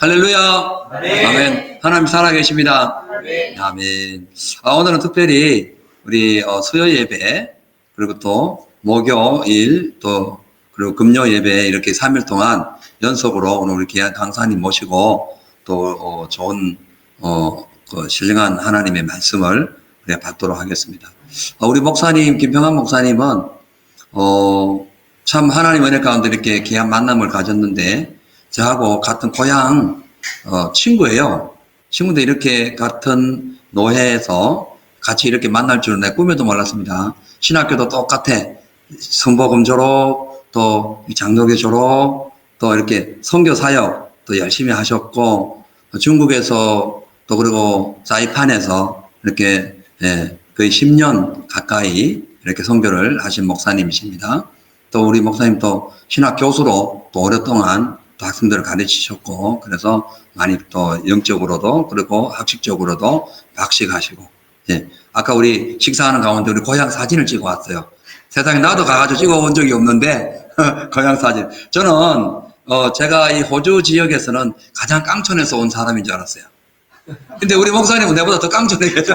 할렐루야. 아멘. 아멘. 하나님 살아계십니다. 아멘. 아멘. 오늘은 특별히 우리 수요 예배, 그리고 또 목요일, 또 그리고 금요 예배 이렇게 3일 동안 연속으로 오늘 우리 귀한 강사님 모시고 또 좋은 그 신령한 하나님의 말씀을 우리가 받도록 하겠습니다. 우리 목사님, 김평환 목사님은 참 하나님 은혜 가운데 이렇게 귀한 만남을 가졌는데, 저하고 같은 고향 친구예요. 친구인데 이렇게 같은 노회에서 같이 이렇게 만날 줄은 내 꿈에도 몰랐습니다. 신학교도 똑같아. 성복음 졸업, 또 장로교 졸업, 또 이렇게 선교 사역 또 열심히 하셨고, 중국에서 또 그리고 사이판에서 이렇게 거의 10년 가까이 이렇게 선교를 하신 목사님이십니다. 또 우리 목사님 또 신학 교수로 또 오랫동안 또 학생들을 가르치셨고, 그래서 많이 또 영적으로도 그리고 학식적으로도 박식하시고, 아까 우리 식사하는 가운데 우리 고향 사진을 찍어 왔어요. 세상에 나도 가가지고 찍어 본 적이 없는데 고향 사진. 저는 제가 이 호주 지역에서는 가장 깡촌에서 온 사람인 줄 알았어요. 근데 우리 목사님은 내보다 더 깡촌에 계셔.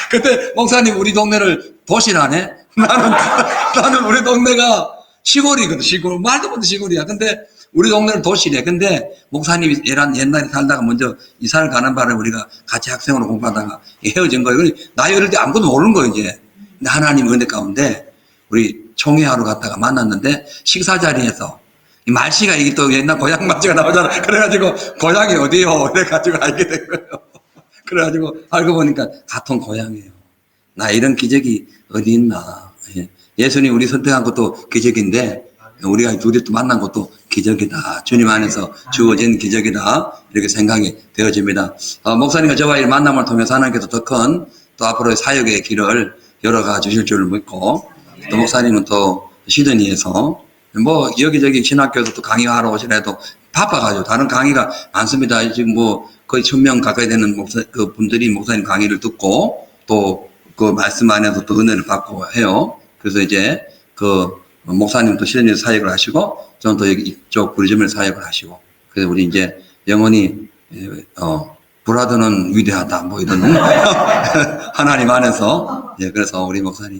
그때 목사님 우리 동네를 도시라네. 나는 우리 동네가 시골이거든, 시골. 말도 못해 시골이야. 근데 우리 동네는 도시래. 근데 목사님이 옛날에 살다가 먼저 이사를 가는 바람에 우리가 같이 학생으로 공부하다가 헤어진 거예요. 나이 어릴 때 아무것도 모르는 거예요, 이제. 근데 하나님 은혜 가운데 우리 총회하러 갔다가 만났는데, 식사 자리에서 이 말씨가 이게 또 옛날 고향 말씨가 나오잖아. 그래가지고 고향이 어디요? 그래가지고 알게 된 거예요. 그래가지고 알고 보니까 같은 고향이에요. 나 이런 기적이 어디 있나. 예수님 우리 선택한 것도 기적인데, 우리가 둘이 또 만난 것도 기적이다. 주님 안에서 주어진 기적이다. 이렇게 생각이 되어집니다. 목사님과 저와 이 만남을 통해서 하나님께서 더 큰 또 앞으로의 사역의 길을 열어가 주실 줄을 믿고, 또 목사님은 또 시드니에서 뭐 여기저기 신학교에서 또 강의하러 오시라도 바빠가지고 다른 강의가 많습니다. 지금 뭐 거의 1000명 가까이 되는 그 분들이 목사님 강의를 듣고 또 그 말씀 안에서 또 은혜를 받고 해요. 그래서 이제 그 목사님도 시드니에서 사역을 하시고, 저는 또 여기 이쪽 구리점에 사역을 하시고, 그래서 우리 이제 영원히 브라더는 위대하다 뭐 이런 하나님 안에서, 그래서 우리 목사님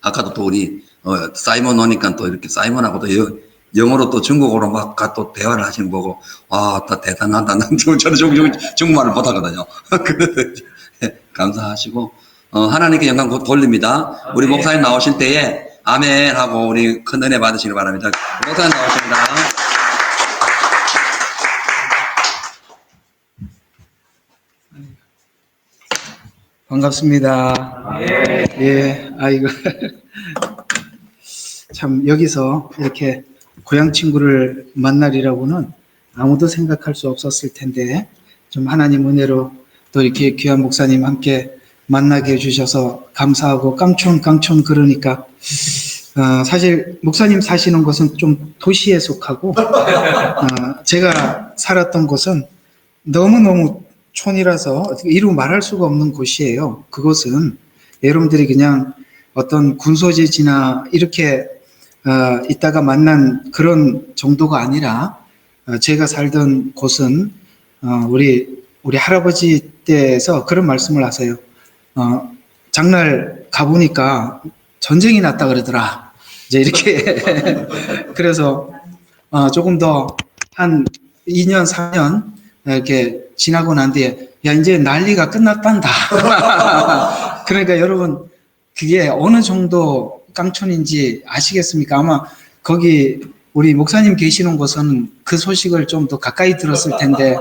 아까도 또 우리 사이먼 오니까 또 이렇게 사이먼하고 또 영어로 또 중국어로 막 또 대화를 하시는 거 보고, 와, 또 대단하다. 난 저는 중국말을 못하거든요. 그래서 감사하시고, 하나님께 영광 곧 돌립니다. 우리 목사님 나오실 때에 아멘 하고 우리 큰 은혜 받으시길 바랍니다. 목사님 나오십니다. 반갑습니다. 예, 아이고. 참, 여기서 이렇게 고향 친구를 만나리라고는 아무도 생각할 수 없었을 텐데, 좀 하나님 은혜로 또 이렇게 귀한 목사님 함께 만나게 해주셔서 감사하고, 깡촌 그러니까, 사실 목사님 사시는 곳은 좀 도시에 속하고, 제가 살았던 곳은 너무너무 촌이라서 이루 말할 수가 없는 곳이에요. 그곳은 여러분들이 그냥 어떤 군소재지나 이렇게 있다가 만난 그런 정도가 아니라, 제가 살던 곳은 우리 할아버지 때에서 그런 말씀을 하세요. 장날 가보니까 전쟁이 났다 그러더라. 이제 이렇게 그래서 조금 더 한 2년 3년 이렇게 지나고 난 뒤에, 야, 이제 난리가 끝났단다. 그러니까 여러분, 그게 어느 정도 깡촌인지 아시겠습니까? 아마 거기 우리 목사님 계시는 곳은 그 소식을 좀 더 가까이 들었을 텐데,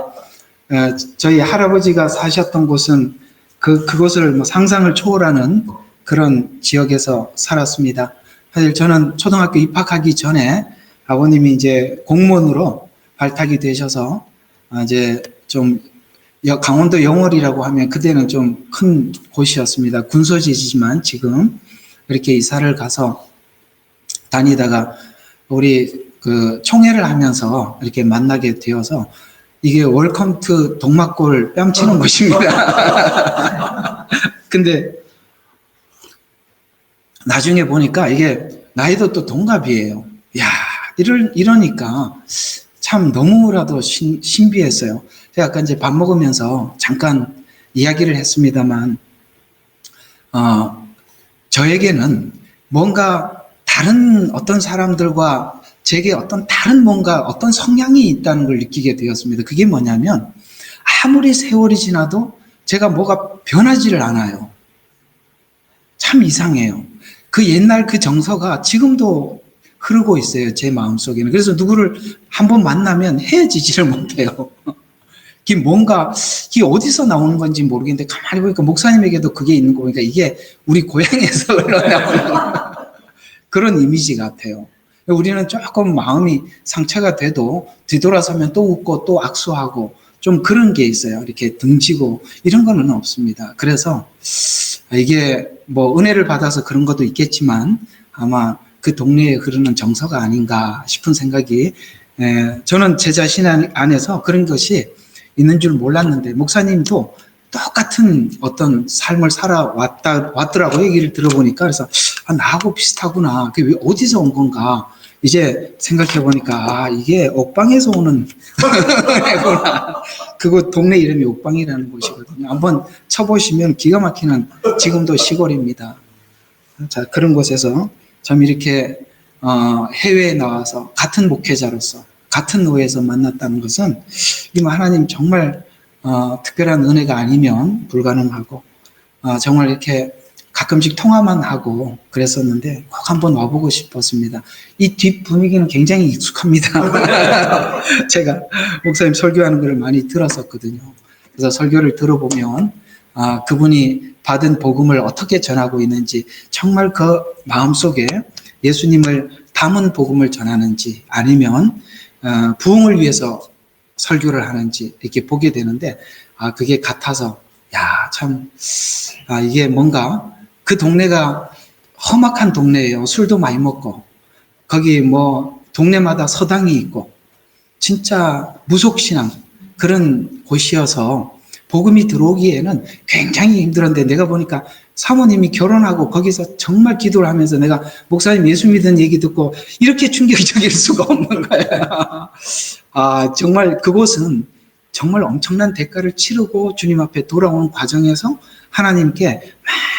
저희 할아버지가 사셨던 곳은 그곳을 뭐 상상을 초월하는 그런 지역에서 살았습니다. 사실 저는 초등학교 입학하기 전에 아버님이 이제 공무원으로 발탁이 되셔서, 이제 좀 강원도 영월이라고 하면 그때는 좀 큰 곳이었습니다. 군소지지만 지금 이렇게 이사를 가서 다니다가 우리 그 총회를 하면서 이렇게 만나게 되어서, 이게 웰컴 투 동막골 뺨치는 곳입니다. 근데 나중에 보니까 이게 나이도 또 동갑이에요. 야, 이러니까 참 너무나도 신비했어요. 제가 아까 이제 밥 먹으면서 잠깐 이야기를 했습니다만, 저에게는 뭔가 다른 어떤 사람들과 제게 어떤 다른 뭔가 어떤 성향이 있다는 걸 느끼게 되었습니다. 그게 뭐냐면 아무리 세월이 지나도 제가 뭐가 변하지를 않아요. 참 이상해요. 그 옛날 그 정서가 지금도 흐르고 있어요. 제 마음속에는. 그래서 누구를 한번 만나면 헤어지지를 못해요. 이게 뭔가 이게 어디서 나오는 건지 모르겠는데 가만히 보니까 목사님에게도 그게 있는 거 보니까 이게 우리 고향에서 흘러나오는 그런 이미지 같아요. 우리는 조금 마음이 상처가 돼도 뒤돌아서면 또 웃고 또 악수하고 좀 그런 게 있어요. 이렇게 등지고 이런 거는 없습니다. 그래서 이게 뭐 은혜를 받아서 그런 것도 있겠지만 아마 그 동네에 흐르는 정서가 아닌가 싶은 생각이 저는 제 자신 안에서 그런 것이 있는 줄 몰랐는데 목사님도 똑같은 어떤 삶을 살아왔더라고 얘기를 들어보니까 그래서 나하고 비슷하구나. 그게 왜 어디서 온 건가. 이제 생각해 보니까 이게 옥방에서 오는 애구나. 그거 동네 이름이 옥방이라는 곳이거든요. 한번 쳐보시면 기가 막히는 지금도 시골입니다. 자, 그런 곳에서 참 이렇게 해외에 나와서 같은 목회자로서 같은 노예에서 만났다는 것은 하나님 정말 특별한 은혜가 아니면 불가능하고 정말 이렇게 가끔씩 통화만 하고 그랬었는데 꼭 한번 와보고 싶었습니다. 이 뒷 분위기는 굉장히 익숙합니다. 제가 목사님 설교하는 걸 많이 들었었거든요. 그래서 설교를 들어보면 그분이 받은 복음을 어떻게 전하고 있는지 정말 그 마음속에 예수님을 담은 복음을 전하는지 아니면 부흥을 위해서 설교를 하는지 이렇게 보게 되는데 그게 같아서 참 이게 뭔가 그 동네가 험악한 동네예요. 술도 많이 먹고 거기 뭐 동네마다 서당이 있고 진짜 무속신앙 그런 곳이어서 복음이 들어오기에는 굉장히 힘들었는데 내가 보니까 사모님이 결혼하고 거기서 정말 기도를 하면서 내가 목사님 예수 믿은 얘기 듣고 이렇게 충격적일 수가 없는 거야. 정말 그곳은 정말 엄청난 대가를 치르고 주님 앞에 돌아오는 과정에서 하나님께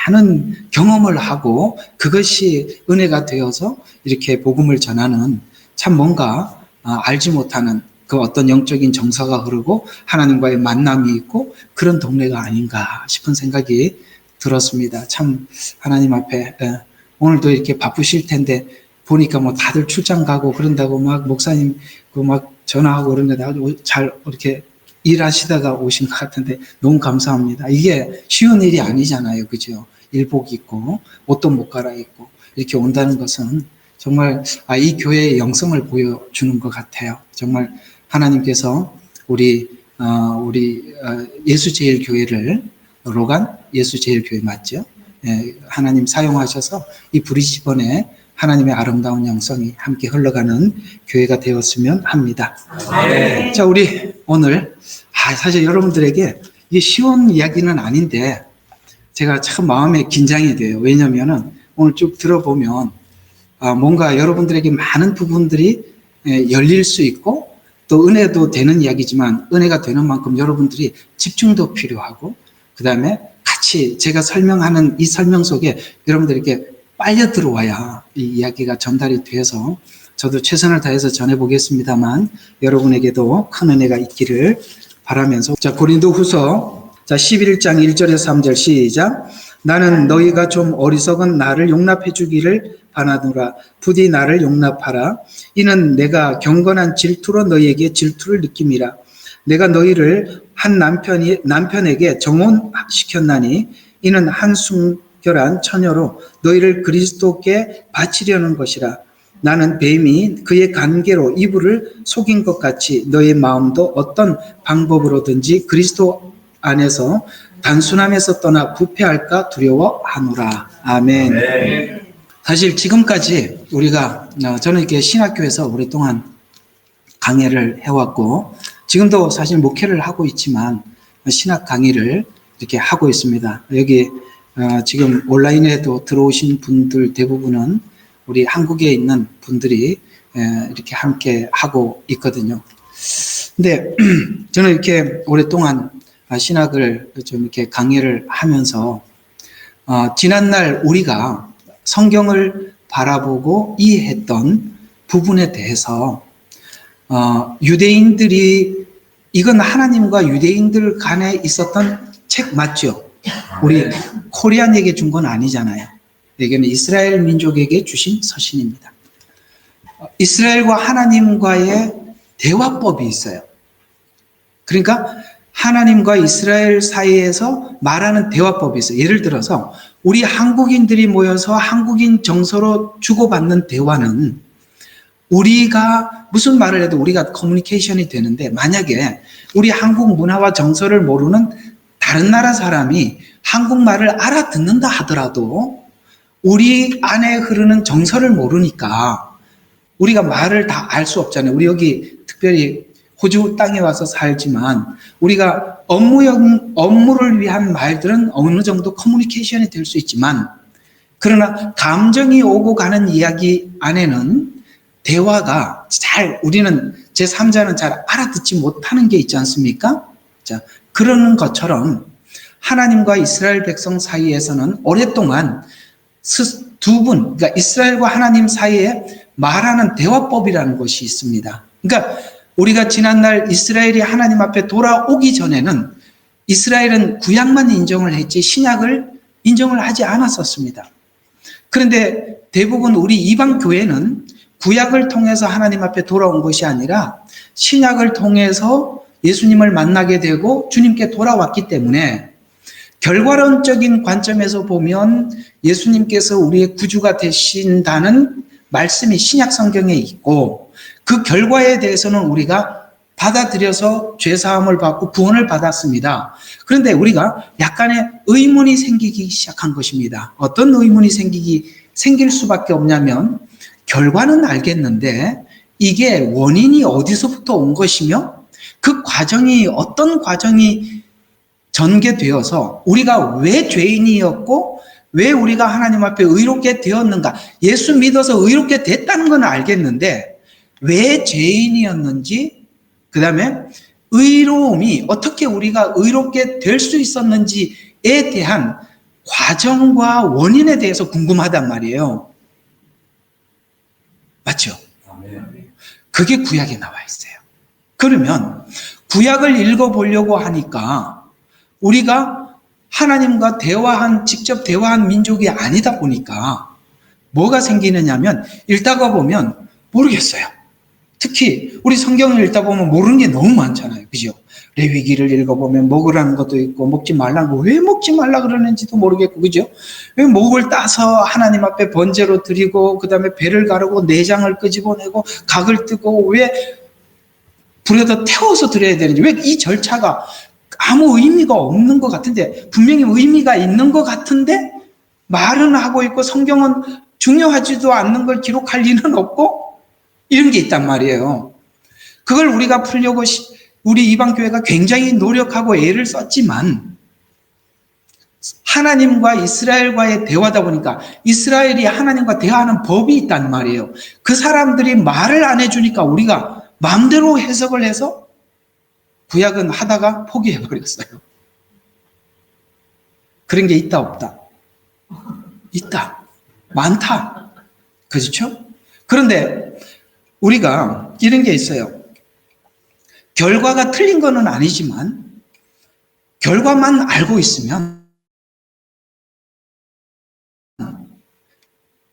많은 경험을 하고 그것이 은혜가 되어서 이렇게 복음을 전하는 참 뭔가 알지 못하는 그 어떤 영적인 정서가 흐르고 하나님과의 만남이 있고 그런 동네가 아닌가 싶은 생각이 들었습니다. 참 하나님 앞에 오늘도 이렇게 바쁘실 텐데 보니까 뭐 다들 출장 가고 그런다고 막 목사님 그 막 전화하고 그런데 잘 이렇게 일하시다가 오신 것 같은데 너무 감사합니다. 이게 쉬운 일이 아니잖아요. 그죠? 일복 입고 옷도 못 갈아입고 이렇게 온다는 것은 정말 이 교회의 영성을 보여주는 것 같아요. 정말 하나님께서 우리 예수제일교회를 로간 예수제일교회 맞죠? 하나님 사용하셔서 이 브리즈번에 하나님의 아름다운 영성이 함께 흘러가는 교회가 되었으면 합니다. 네. 자, 우리 오늘 사실 여러분들에게 이게 쉬운 이야기는 아닌데 제가 참 마음에 긴장이 돼요. 왜냐면은 오늘 쭉 들어보면 뭔가 여러분들에게 많은 부분들이 열릴 수 있고 또 은혜도 되는 이야기지만 은혜가 되는 만큼 여러분들이 집중도 필요하고 그 다음에 같이 제가 설명하는 이 설명 속에 여러분들에게 빨려 들어와야 이 이야기가 전달이 돼서 저도 최선을 다해서 전해보겠습니다만 여러분에게도 큰 은혜가 있기를 바라면서 자 고린도후서 11장 1절에서 3절 시작. 나는 너희가 좀 어리석은 나를 용납해 주기를 바라노라. 부디 나를 용납하라. 이는 내가 경건한 질투로 너희에게 질투를 느낌이라. 내가 너희를 한 남편에게 정혼시켰나니 이는 한순결한 처녀로 너희를 그리스도께 바치려는 것이라. 나는 뱀이 그의 관계로 이불을 속인 것 같이 너의 마음도 어떤 방법으로든지 그리스도 안에서 단순함에서 떠나 부패할까 두려워하노라. 아멘. 네. 사실 지금까지 우리가 저는 이렇게 신학교에서 오랫동안 강의를 해왔고 지금도 사실 목회를 하고 있지만 신학 강의를 이렇게 하고 있습니다. 여기 지금 온라인에도 들어오신 분들 대부분은 우리 한국에 있는 분들이 이렇게 함께 하고 있거든요. 근데 저는 이렇게 오랫동안 신학을 좀 이렇게 강의를 하면서 지난날 우리가 성경을 바라보고 이해했던 부분에 대해서 유대인들이 이건 하나님과 유대인들 간에 있었던 책 맞죠? 우리 코리안에게 준 건 아니잖아요. 이게는 이스라엘 민족에게 주신 서신입니다. 이스라엘과 하나님과의 대화법이 있어요. 그러니까 하나님과 이스라엘 사이에서 말하는 대화법이 있어요. 예를 들어서 우리 한국인들이 모여서 한국인 정서로 주고받는 대화는 우리가 무슨 말을 해도 우리가 커뮤니케이션이 되는데, 만약에 우리 한국 문화와 정서를 모르는 다른 나라 사람이 한국말을 알아듣는다 하더라도 우리 안에 흐르는 정서를 모르니까 우리가 말을 다 알 수 없잖아요. 우리 여기 특별히 호주 땅에 와서 살지만 우리가 업무를 위한 말들은 어느 정도 커뮤니케이션이 될 수 있지만, 그러나 감정이 오고 가는 이야기 안에는 대화가 우리는 제3자는 잘 알아듣지 못하는 게 있지 않습니까? 자, 그러는 것처럼 하나님과 이스라엘 백성 사이에서는 오랫동안 두 분, 그러니까 이스라엘과 하나님 사이에 말하는 대화법이라는 것이 있습니다. 그러니까 우리가 지난날 이스라엘이 하나님 앞에 돌아오기 전에는 이스라엘은 구약만 인정을 했지 신약을 인정을 하지 않았었습니다. 그런데 대부분 우리 이방 교회는 구약을 통해서 하나님 앞에 돌아온 것이 아니라 신약을 통해서 예수님을 만나게 되고 주님께 돌아왔기 때문에, 결과론적인 관점에서 보면 예수님께서 우리의 구주가 되신다는 말씀이 신약 성경에 있고, 그 결과에 대해서는 우리가 받아들여서 죄사함을 받고 구원을 받았습니다. 그런데 우리가 약간의 의문이 생기기 시작한 것입니다. 어떤 의문이 생길 수밖에 없냐면, 결과는 알겠는데 이게 원인이 어디서부터 온 것이며 그 과정이 어떤 과정이 전개되어서 우리가 왜 죄인이었고 왜 우리가 하나님 앞에 의롭게 되었는가. 예수 믿어서 의롭게 됐다는 건 알겠는데 왜 죄인이었는지, 그 다음에 의로움이 어떻게 우리가 의롭게 될 수 있었는지에 대한 과정과 원인에 대해서 궁금하단 말이에요. 맞죠? 그게 구약에 나와 있어요. 그러면 구약을 읽어보려고 하니까 우리가 하나님과 직접 대화한 민족이 아니다 보니까 뭐가 생기느냐면, 읽다가 보면 모르겠어요. 특히 우리 성경을 읽다 보면 모르는 게 너무 많잖아요. 그죠? 레위기를 읽어보면 먹으라는 것도 있고 먹지 말라는 거, 왜 먹지 말라 그러는지도 모르겠고, 그죠? 왜 목을 따서 하나님 앞에 번제로 드리고 그 다음에 배를 가르고 내장을 끄집어내고 각을 뜨고 왜 불에다 태워서 드려야 되는지, 왜 이 절차가 아무 의미가 없는 것 같은데, 분명히 의미가 있는 것 같은데 말은 하고 있고 성경은 중요하지도 않는 걸 기록할 리는 없고, 이런 게 있단 말이에요. 그걸 우리가 풀려고 우리 이방교회가 굉장히 노력하고 애를 썼지만, 하나님과 이스라엘과의 대화다 보니까 이스라엘이 하나님과 대화하는 법이 있단 말이에요. 그 사람들이 말을 안 해주니까 우리가 마음대로 해석을 해서 구약은 하다가 포기해버렸어요. 그런 게 있다 없다? 있다. 많다. 그렇죠? 그런데 우리가 이런 게 있어요. 결과가 틀린 거는 아니지만 결과만 알고 있으면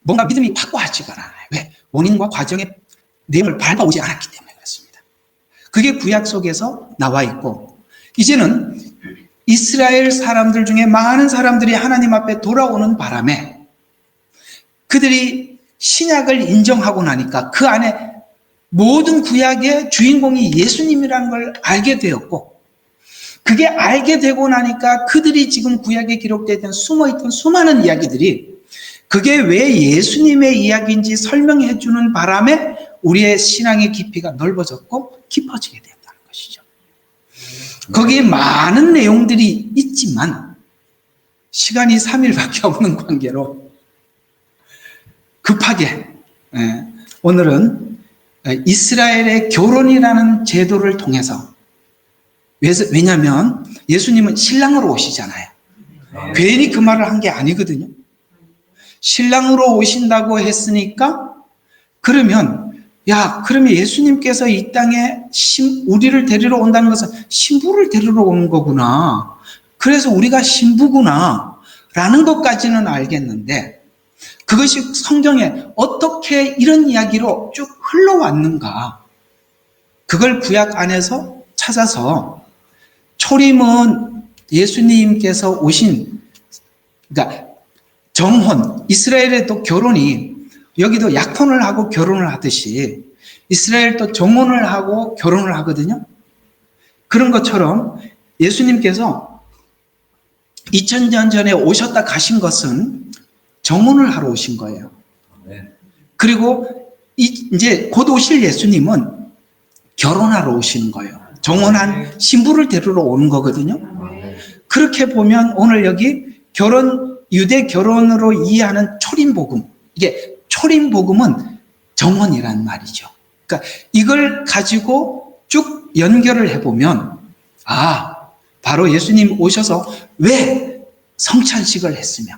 뭔가 믿음이 확고하지가 않아요. 왜? 원인과 과정의 내용을 밟아오지 않았기 때문에 그렇습니다. 그게 구약 속에서 나와 있고, 이제는 이스라엘 사람들 중에 많은 사람들이 하나님 앞에 돌아오는 바람에 그들이 신약을 인정하고 나니까 그 안에 모든 구약의 주인공이 예수님이라는 걸 알게 되었고, 그게 알게 되고 나니까 그들이 지금 구약에 기록되어 숨어있던 수많은 이야기들이 그게 왜 예수님의 이야기인지 설명해 주는 바람에 우리의 신앙의 깊이가 넓어졌고 깊어지게 된다는 것이죠. 거기에 많은 내용들이 있지만 시간이 3일밖에 없는 관계로 급하게 오늘은 이스라엘의 결혼이라는 제도를 통해서, 왜냐하면 예수님은 신랑으로 오시잖아요. 괜히 그 말을 한 게 아니거든요. 신랑으로 오신다고 했으니까, 그러면 예수님께서 이 땅에 우리를 데리러 온다는 것은 신부를 데리러 오는 거구나. 그래서 우리가 신부구나. 라는 것까지는 알겠는데, 그것이 성경에 어떻게 이런 이야기로 쭉 흘러왔는가. 그걸 구약 안에서 찾아서, 초림은 예수님께서 오신, 그러니까 정혼, 이스라엘에도 결혼이, 여기도 약혼을 하고 결혼을 하듯이 이스라엘도 정혼을 하고 결혼을 하거든요. 그런 것처럼 예수님께서 2000년 전에 오셨다 가신 것은 정혼을 하러 오신 거예요. 그리고 이제 곧 오실 예수님은 결혼하러 오시는 거예요. 정혼한 신부를 데리러 오는 거거든요. 그렇게 보면 오늘 여기 유대 결혼으로 이해하는 초림복음, 이게 초림복음은 정혼이란 말이죠. 그러니까 이걸 가지고 쭉 연결을 해보면, 바로 예수님 오셔서 왜 성찬식을 했으며,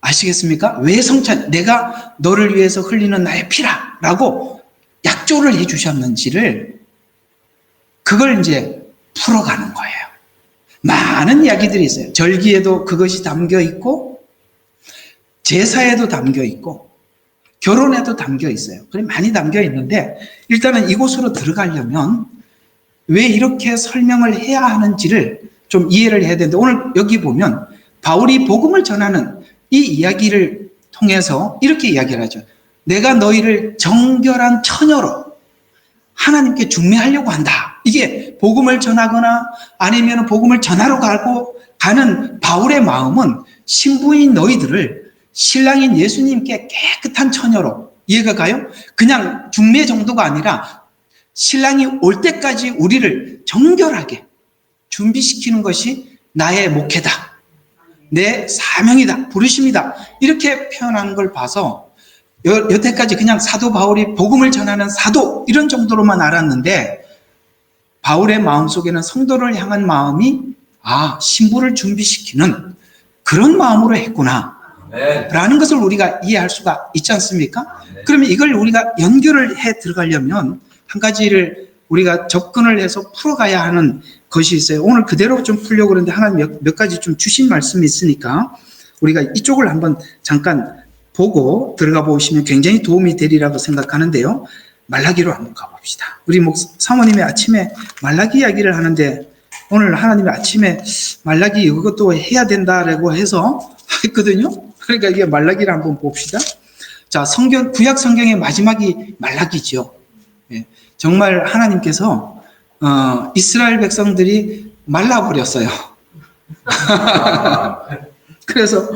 아시겠습니까? 왜 내가 너를 위해서 흘리는 나의 피라 라고 약조를 해주셨는지를, 그걸 이제 풀어가는 거예요. 많은 이야기들이 있어요. 절기에도 그것이 담겨 있고, 제사에도 담겨 있고, 결혼에도 담겨 있어요. 그래 많이 담겨 있는데, 일단은 이곳으로 들어가려면 왜 이렇게 설명을 해야 하는지를 좀 이해를 해야 되는데, 오늘 여기 보면 바울이 복음을 전하는 이 이야기를 통해서 이렇게 이야기를 하죠. 내가 너희를 정결한 처녀로 하나님께 중매하려고 한다. 이게 복음을 전하거나 아니면 복음을 전하러 가는 바울의 마음은 신부인 너희들을 신랑인 예수님께 깨끗한 처녀로, 이해가 가요? 그냥 중매 정도가 아니라 신랑이 올 때까지 우리를 정결하게 준비시키는 것이 나의 목회다. 내 사명이다. 부르심이다. 이렇게 표현하는 걸 봐서 여태까지 그냥 사도 바울이 복음을 전하는 사도 이런 정도로만 알았는데, 바울의 마음속에는 성도를 향한 마음이 신부를 준비시키는 그런 마음으로 했구나 라는 것을 우리가 이해할 수가 있지 않습니까? 그러면 이걸 우리가 연결을 해 들어가려면 한 가지를 우리가 접근을 해서 풀어가야 하는 것이 있어요. 오늘 그대로 좀 풀려고 그러는데 하나 몇 가지 좀 주신 말씀이 있으니까 우리가 이쪽을 한번 잠깐 보고 들어가 보시면 굉장히 도움이 되리라고 생각하는데요. 말라기로 한번 가봅시다. 우리 사모님이 아침에 말라기 이야기를 하는데, 오늘 하나님이 아침에 말라기 이것도 해야 된다라고 해서 했거든요. 그러니까 이게 말라기를 한번 봅시다. 자, 구약 성경의 마지막이 말라기죠. 정말 하나님께서 이스라엘 백성들이 말라버렸어요. 그래서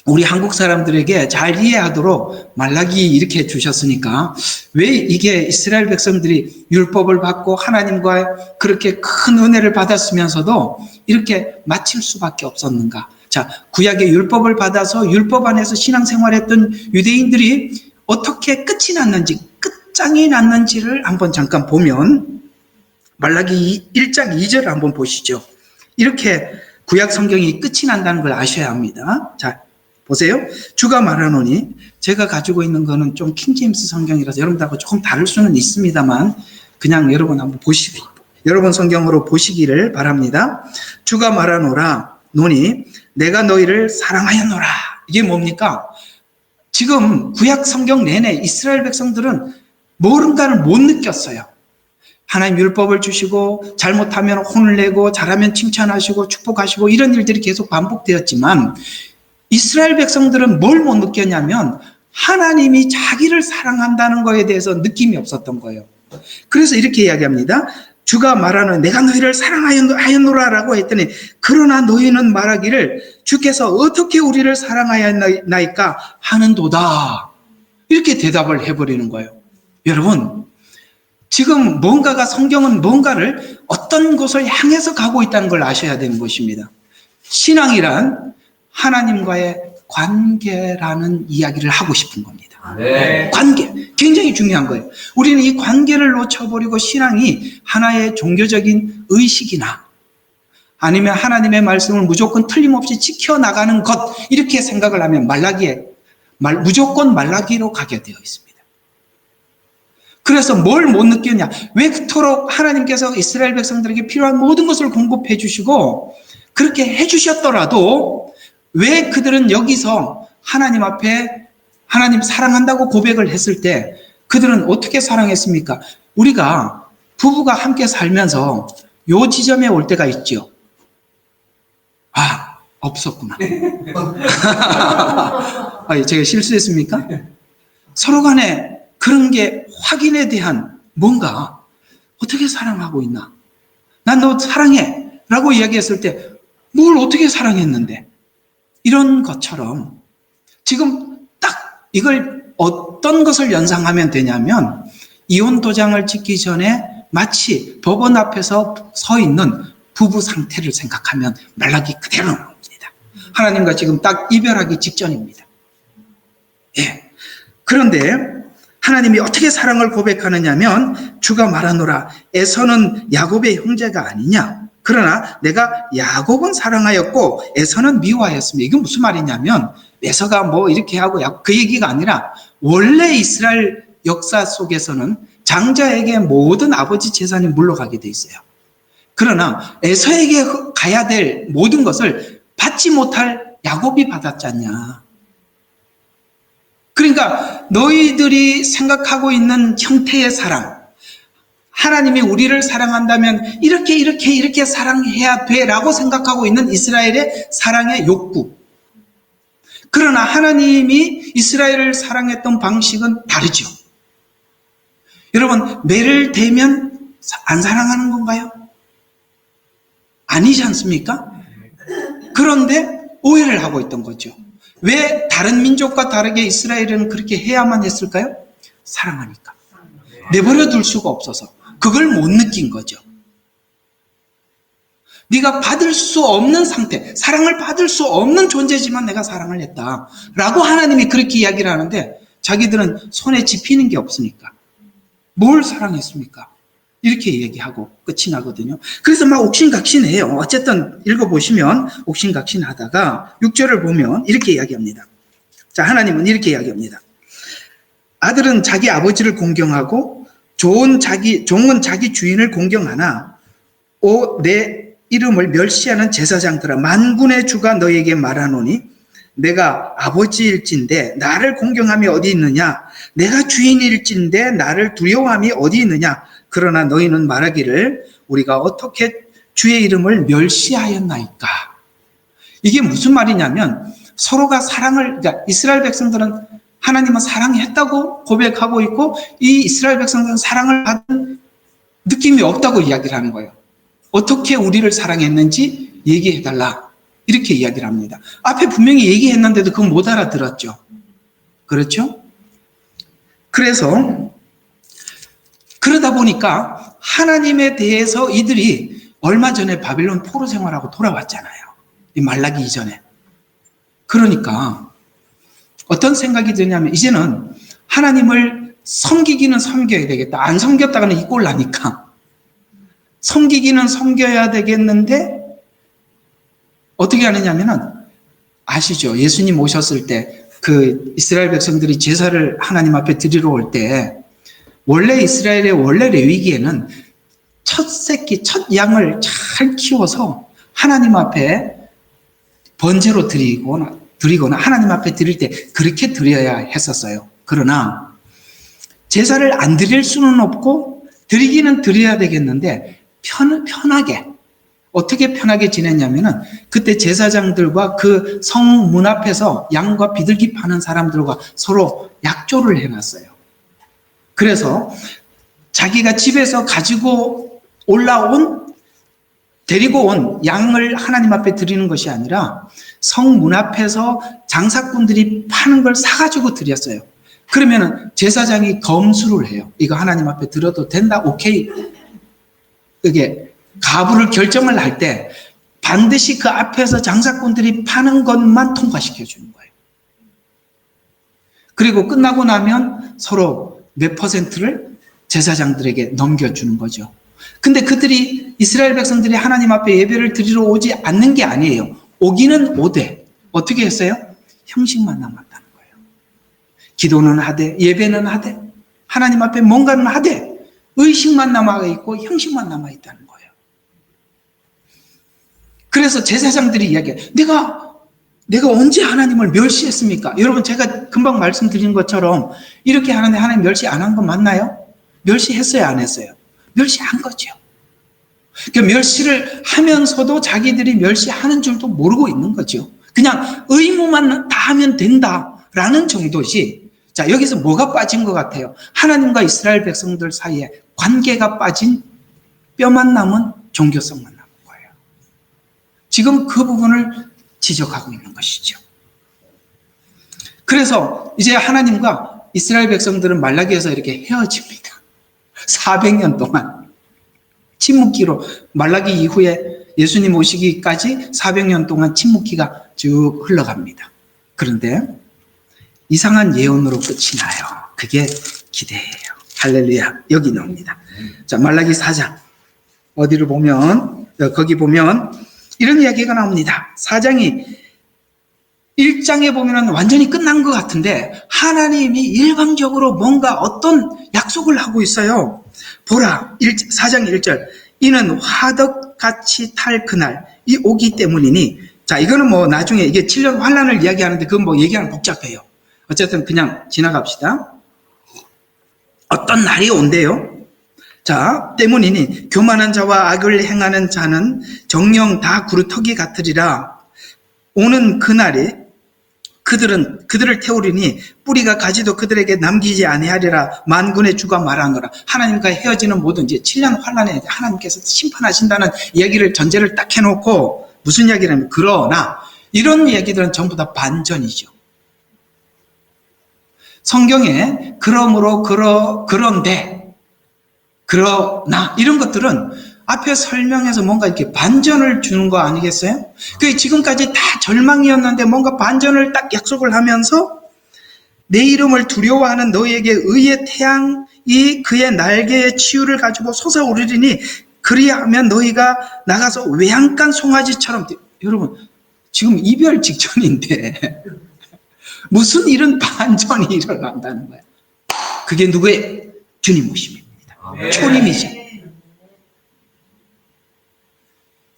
우리 한국 사람들에게 잘 이해하도록 말라기 이렇게 주셨으니까, 왜 이게 이스라엘 백성들이 율법을 받고 하나님과 그렇게 큰 은혜를 받았으면서도 이렇게 마칠 수밖에 없었는가? 자, 구약의 율법을 받아서 율법 안에서 신앙생활했던 유대인들이 어떻게 끝이 났는지, 끝장이 났는지를 한번 잠깐 보면, 말라기 1장 2절 한번 보시죠. 이렇게 구약 성경이 끝이 난다는 걸 아셔야 합니다. 자, 보세요. 주가 말하노니, 제가 가지고 있는 거는 좀 킹제임스 성경이라서 여러분들하고 조금 다를 수는 있습니다만, 그냥 여러분 한번 여러분 성경으로 보시기를 바랍니다. 주가 말하노라 노니 내가 너희를 사랑하였노라. 이게 뭡니까? 지금 구약 성경 내내 이스라엘 백성들은 뭔가를 못 느꼈어요. 하나님 율법을 주시고 잘못하면 혼을 내고 잘하면 칭찬하시고 축복하시고 이런 일들이 계속 반복되었지만, 이스라엘 백성들은 뭘 못 느꼈냐면 하나님이 자기를 사랑한다는 거에 대해서 느낌이 없었던 거예요. 그래서 이렇게 이야기합니다. 주가 말하는 내가 너희를 사랑하였노라 라고 했더니, 그러나 너희는 말하기를 주께서 어떻게 우리를 사랑하였나이까 하는도다. 이렇게 대답을 해버리는 거예요. 여러분, 지금 성경은 뭔가를 어떤 곳을 향해서 가고 있다는 걸 아셔야 되는 것입니다. 신앙이란 하나님과의 관계라는 이야기를 하고 싶은 겁니다. 네. 관계. 굉장히 중요한 거예요. 우리는 이 관계를 놓쳐버리고 신앙이 하나의 종교적인 의식이나 아니면 하나님의 말씀을 무조건 틀림없이 지켜나가는 것, 이렇게 생각을 하면 무조건 말라기로 가게 되어 있습니다. 그래서 뭘 못 느꼈냐? 왜 그토록 하나님께서 이스라엘 백성들에게 필요한 모든 것을 공급해 주시고 그렇게 해 주셨더라도 왜 그들은 여기서 하나님 앞에 하나님 사랑한다고 고백을 했을 때 그들은 어떻게 사랑했습니까? 우리가 부부가 함께 살면서 요 지점에 올 때가 있죠. 아, 없었구나. 제가 실수했습니까? 서로 간에 그런 게 확인에 대한 뭔가 어떻게 사랑하고 있나? 난 너 사랑해 라고 이야기했을 때 뭘 어떻게 사랑했는데? 이런 것처럼 지금 딱 이걸 어떤 것을 연상하면 되냐면 이혼 도장을 찍기 전에 마치 법원 앞에서 서 있는 부부 상태를 생각하면 말라기 그대로 나옵니다. 하나님과 지금 딱 이별하기 직전입니다. 예. 그런데 하나님이 어떻게 사랑을 고백하느냐면 주가 말하노라 에서는 야곱의 형제가 아니냐. 그러나 내가 야곱은 사랑하였고 에서는 미워하였습니다. 이게 무슨 말이냐면 에서가 뭐 이렇게 하고 그 얘기가 아니라 원래 이스라엘 역사 속에서는 장자에게 모든 아버지 재산이 물러가게 돼 있어요. 그러나 에서에게 가야 될 모든 것을 받지 못할 야곱이 받았잖냐. 그러니까 너희들이 생각하고 있는 형태의 사랑, 하나님이 우리를 사랑한다면 이렇게 사랑해야 돼라고 생각하고 있는 이스라엘의 사랑의 욕구. 그러나 하나님이 이스라엘을 사랑했던 방식은 다르죠. 여러분, 매를 대면 안 사랑하는 건가요? 아니지 않습니까? 그런데 오해를 하고 있던 거죠. 왜 다른 민족과 다르게 이스라엘은 그렇게 해야만 했을까요? 사랑하니까. 내버려 둘 수가 없어서. 그걸 못 느낀 거죠. 네가 받을 수 없는 상태, 사랑을 받을 수 없는 존재지만 내가 사랑을 했다 라고 하나님이 그렇게 이야기를 하는데 자기들은 손에 집히는 게 없으니까 뭘 사랑했습니까? 이렇게 얘기하고 끝이 나거든요. 그래서 막 옥신각신해요. 어쨌든 읽어보시면 옥신각신하다가 6절을 보면 이렇게 이야기합니다. 자, 하나님은 이렇게 이야기합니다. 아들은 자기 아버지를 공경하고 종은 자기 주인을 공경하나 내 이름을 멸시하는 제사장들아, 만군의 주가 너에게 말하노니 내가 아버지일진데 나를 공경함이 어디 있느냐? 내가 주인일진데 나를 두려워함이 어디 있느냐? 그러나 너희는 말하기를 우리가 어떻게 주의 이름을 멸시하였나이까? 이게 무슨 말이냐면 서로가 그러니까 이스라엘 백성들은 하나님은 사랑했다고 고백하고 있고 이 이스라엘 백성들은 사랑을 받은 느낌이 없다고 이야기를 하는 거예요. 어떻게 우리를 사랑했는지 얘기해달라. 이렇게 이야기를 합니다. 앞에 분명히 얘기했는데도 그건 못 알아들었죠. 그렇죠? 그래서 그러다 보니까 하나님에 대해서 이들이 얼마 전에 바빌론 포로 생활하고 돌아왔잖아요. 이 말라기 이전에. 그러니까 어떤 생각이 드냐면 이제는 하나님을 섬기기는 섬겨야 되겠다. 안 섬겼다가는 이 꼴 나니까. 섬기기는 섬겨야 되겠는데 어떻게 하느냐면은 아시죠? 예수님 오셨을 때 그 이스라엘 백성들이 제사를 하나님 앞에 드리러 올 때 원래 이스라엘의 원래 레위기에는 첫 새끼, 첫 양을 잘 키워서 하나님 앞에 번제로 드리거나 하나님 앞에 드릴 때 그렇게 드려야 했었어요. 그러나 제사를 안 드릴 수는 없고 드리기는 드려야 되겠는데 편하게 어떻게 편하게 지냈냐면은 그때 제사장들과 그 성문 앞에서 양과 비둘기 파는 사람들과 서로 약조를 해놨어요. 그래서 자기가 집에서 가지고 데리고 온 양을 하나님 앞에 드리는 것이 아니라 성문 앞에서 장사꾼들이 파는 걸 사가지고 드렸어요. 그러면은 제사장이 검수를 해요. 이거 하나님 앞에 드려도 된다? 오케이. 이게 가부를 결정을 할 때 반드시 그 앞에서 장사꾼들이 파는 것만 통과시켜 주는 거예요. 그리고 끝나고 나면 서로 몇 퍼센트를 제사장들에게 넘겨주는 거죠. 근데 그들이, 이스라엘 백성들이 하나님 앞에 예배를 드리러 오지 않는 게 아니에요. 오기는 오되 어떻게 했어요? 형식만 남았다는 거예요. 기도는 하되 예배는 하되 하나님 앞에 뭔가는 하되 의식만 남아있고 형식만 남아있다는 거예요. 그래서 제사장들이 이야기해요. 내가 언제 하나님을 멸시했습니까? 여러분, 제가 금방 말씀드린 것처럼 이렇게 하는데 하나님 멸시 안 한 거 맞나요? 멸시했어요, 안 했어요? 멸시한 거죠. 그러니까 멸시를 하면서도 자기들이 멸시하는 줄도 모르고 있는 거죠. 그냥 의무만 다 하면 된다라는 정도지. 자, 여기서 뭐가 빠진 것 같아요? 하나님과 이스라엘 백성들 사이에 관계가 빠진, 뼈만 남은 종교성만 남은 거예요. 지금 그 부분을 지적하고 있는 것이죠. 그래서 이제 하나님과 이스라엘 백성들은 말라기에서 이렇게 헤어집니다. 400년 동안 침묵기로, 말라기 이후에 예수님 오시기까지 400년 동안 침묵기가 쭉 흘러갑니다. 그런데 이상한 예언으로 끝이 나요. 그게 기대예요. 할렐루야. 여기 나옵니다. 자, 말라기 4장 어디를 보면, 거기 보면 이런 이야기가 나옵니다. 4장이 1장에 보면 완전히 끝난 것 같은데 하나님이 일방적으로 뭔가 어떤 약속을 하고 있어요. 보라, 4장 1절. 이는 화덕같이 탈 그날 이 오기 때문이니. 자, 이거는 뭐 나중에 이게 7년 환란을 이야기하는데 그건 뭐 얘기하면 복잡해요. 어쨌든 그냥 지나갑시다. 어떤 날이 온대요. 자, 때문이니 교만한 자와 악을 행하는 자는 정령 다 구루터기 같으리라. 오는 그날에 그들을 태우리니 뿌리가 가지도 그들에게 남기지 아니하리라. 만군의 주가 말하노라. 하나님과 헤어지는 모든 이제 7년 환란에 하나님께서 심판하신다는 이야기를 전제를 딱 해놓고 무슨 이야기냐면, 그러나 이런 이야기들은 전부 다 반전이죠. 성경에 그러므로 그런데 그러나 이런 것들은 앞에 설명해서 뭔가 이렇게 반전을 주는 거 아니겠어요? 그 지금까지 다 절망이었는데 뭔가 반전을 딱 약속을 하면서 내 이름을 두려워하는 너희에게 의의 태양이 그의 날개의 치유를 가지고 솟아오르리니 그리하면 너희가 나가서 외양간 송아지처럼. 여러분, 지금 이별 직전인데 무슨 이런 반전이 일어난다는 거예요. 그게 누구의? 주님 오심입니다. 초림이죠.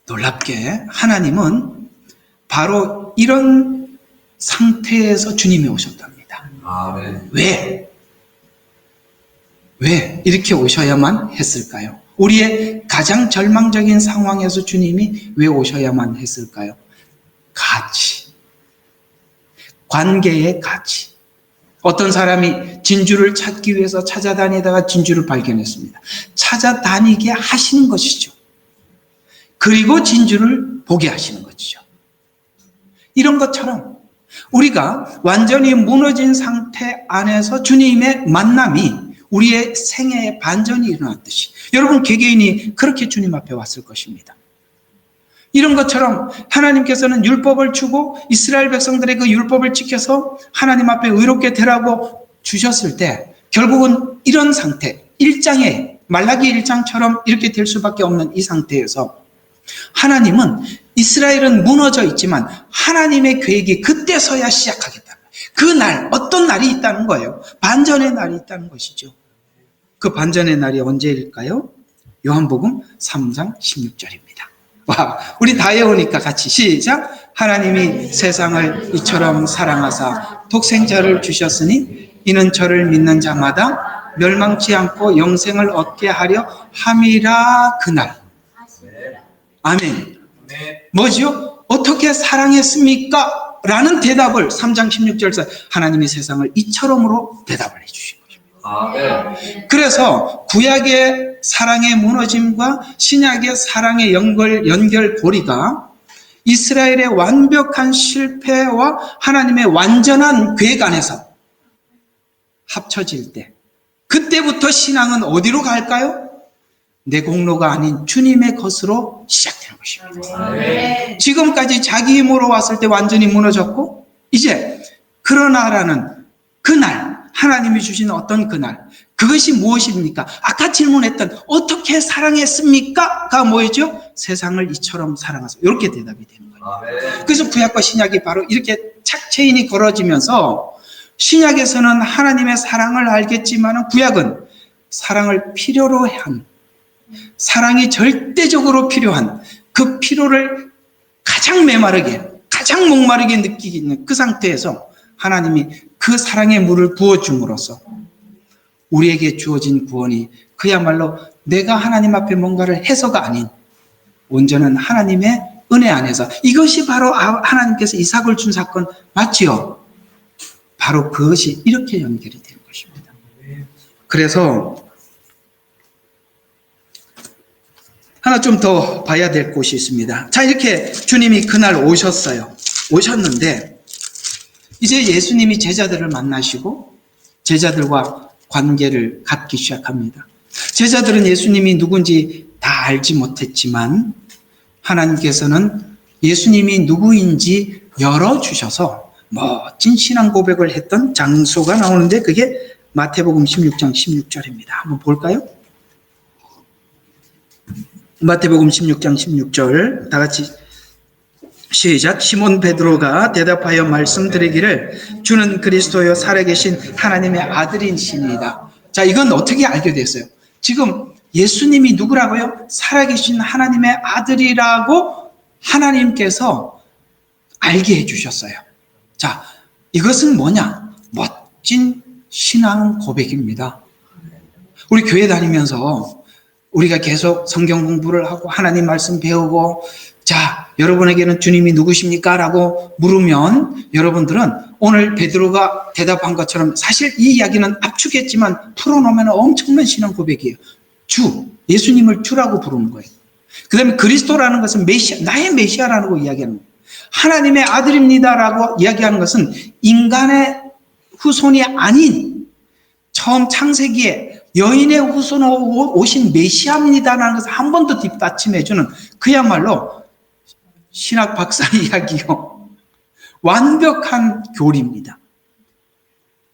놀랍게 하나님은 바로 이런 상태에서 주님이 오셨답니다. 왜 이렇게 오셔야만 했을까요? 우리의 가장 절망적인 상황에서 주님이 왜 오셔야만 했을까요? 가치, 관계의 가치. 어떤 사람이 진주를 찾기 위해서 찾아다니다가 진주를 발견했습니다. 찾아다니게 하시는 것이죠. 그리고 진주를 보게 하시는 것이죠. 이런 것처럼 우리가 완전히 무너진 상태 안에서 주님의 만남이 우리의 생애에 반전이 일어났듯이 여러분 개개인이 그렇게 주님 앞에 왔을 것입니다. 이런 것처럼 하나님께서는 율법을 주고 이스라엘 백성들의 그 율법을 지켜서 하나님 앞에 의롭게 되라고 주셨을 때 결국은 이런 상태, 1장에 말라기 1장처럼 이렇게 될 수밖에 없는 이 상태에서 하나님은 이스라엘은 무너져 있지만 하나님의 계획이 그때서야 시작하겠다. 그 날, 어떤 날이 있다는 거예요. 반전의 날이 있다는 것이죠. 그 반전의 날이 언제일까요? 요한복음 3장 16절입니다. 와, 우리 다 외우니까 같이 시작. 하나님이 세상을 이처럼 사랑하사 독생자를 주셨으니 이는 저를 믿는 자마다 멸망치 않고 영생을 얻게 하려 함이라. 그날. 아멘. 뭐죠? 어떻게 사랑했습니까? 라는 대답을 3장 16절에서 하나님이 세상을 이처럼으로 대답을 해주신 것입니다. 그래서 구약의 사랑의 무너짐과 신약의 사랑의 연결고리가 이스라엘의 완벽한 실패와 하나님의 완전한 계획 안에서 합쳐질 때 그때부터 신앙은 어디로 갈까요? 내 공로가 아닌 주님의 것으로 시작되는 것입니다. 지금까지 자기 힘으로 왔을 때 완전히 무너졌고 이제 그러나라는 그날, 하나님이 주신 어떤 그날, 그것이 무엇입니까? 아까 질문했던 어떻게 사랑했습니까? 가 뭐였죠? 세상을 이처럼 사랑하소. 이렇게 대답이 되는 거예요. 그래서 구약과 신약이 바로 이렇게 착체인이 걸어지면서 신약에서는 하나님의 사랑을 알겠지만 구약은 사랑을 필요로 한, 사랑이 절대적으로 필요한 그 필요를 가장 메마르게, 가장 목마르게 느끼는 그 상태에서 하나님이 그 사랑의 물을 부어줌으로써 우리에게 주어진 구원이 그야말로 내가 하나님 앞에 뭔가를 해서가 아닌 온전한 하나님의 은혜 안에서, 이것이 바로 하나님께서 이삭을 준 사건 맞지요? 바로 그것이 이렇게 연결이 된 것입니다. 그래서 하나 좀 더 봐야 될 곳이 있습니다. 자, 이렇게 주님이 그날 오셨는데 이제 예수님이 제자들을 만나시고 제자들과 관계를 갖기 시작합니다. 제자들은 예수님이 누군지 다 알지 못했지만 하나님께서는 예수님이 누구인지 열어주셔서 멋진 신앙 고백을 했던 장소가 나오는데 그게 마태복음 16장 16절입니다. 한번 볼까요? 마태복음 16장 16절 다 같이 시작. 시몬 베드로가 대답하여 말씀드리기를 주는 그리스도여 살아계신 하나님의 아들이시니이다. 자, 이건 어떻게 알게 됐어요? 지금 예수님이 누구라고요? 살아계신 하나님의 아들이라고 하나님께서 알게 해주셨어요. 자, 이것은 뭐냐? 멋진 신앙 고백입니다. 우리 교회 다니면서 우리가 계속 성경 공부를 하고 하나님 말씀 배우고, 자, 여러분에게는 주님이 누구십니까? 라고 물으면 여러분들은 오늘 베드로가 대답한 것처럼 사실 이 이야기는 압축했지만 풀어놓으면 엄청난 신앙 고백이에요. 주, 예수님을 주라고 부르는 거예요. 그 다음에 그리스도라는 것은 메시아, 나의 메시아라고 이야기하는 거예요. 하나님의 아들입니다라고 이야기하는 것은 인간의 후손이 아닌 처음 창세기에 여인의 후손으로 오신 메시아입니다라는 것을 한 번 더 뒷받침해주는 그야말로 신학 박사 이야기요. 완벽한 교리입니다.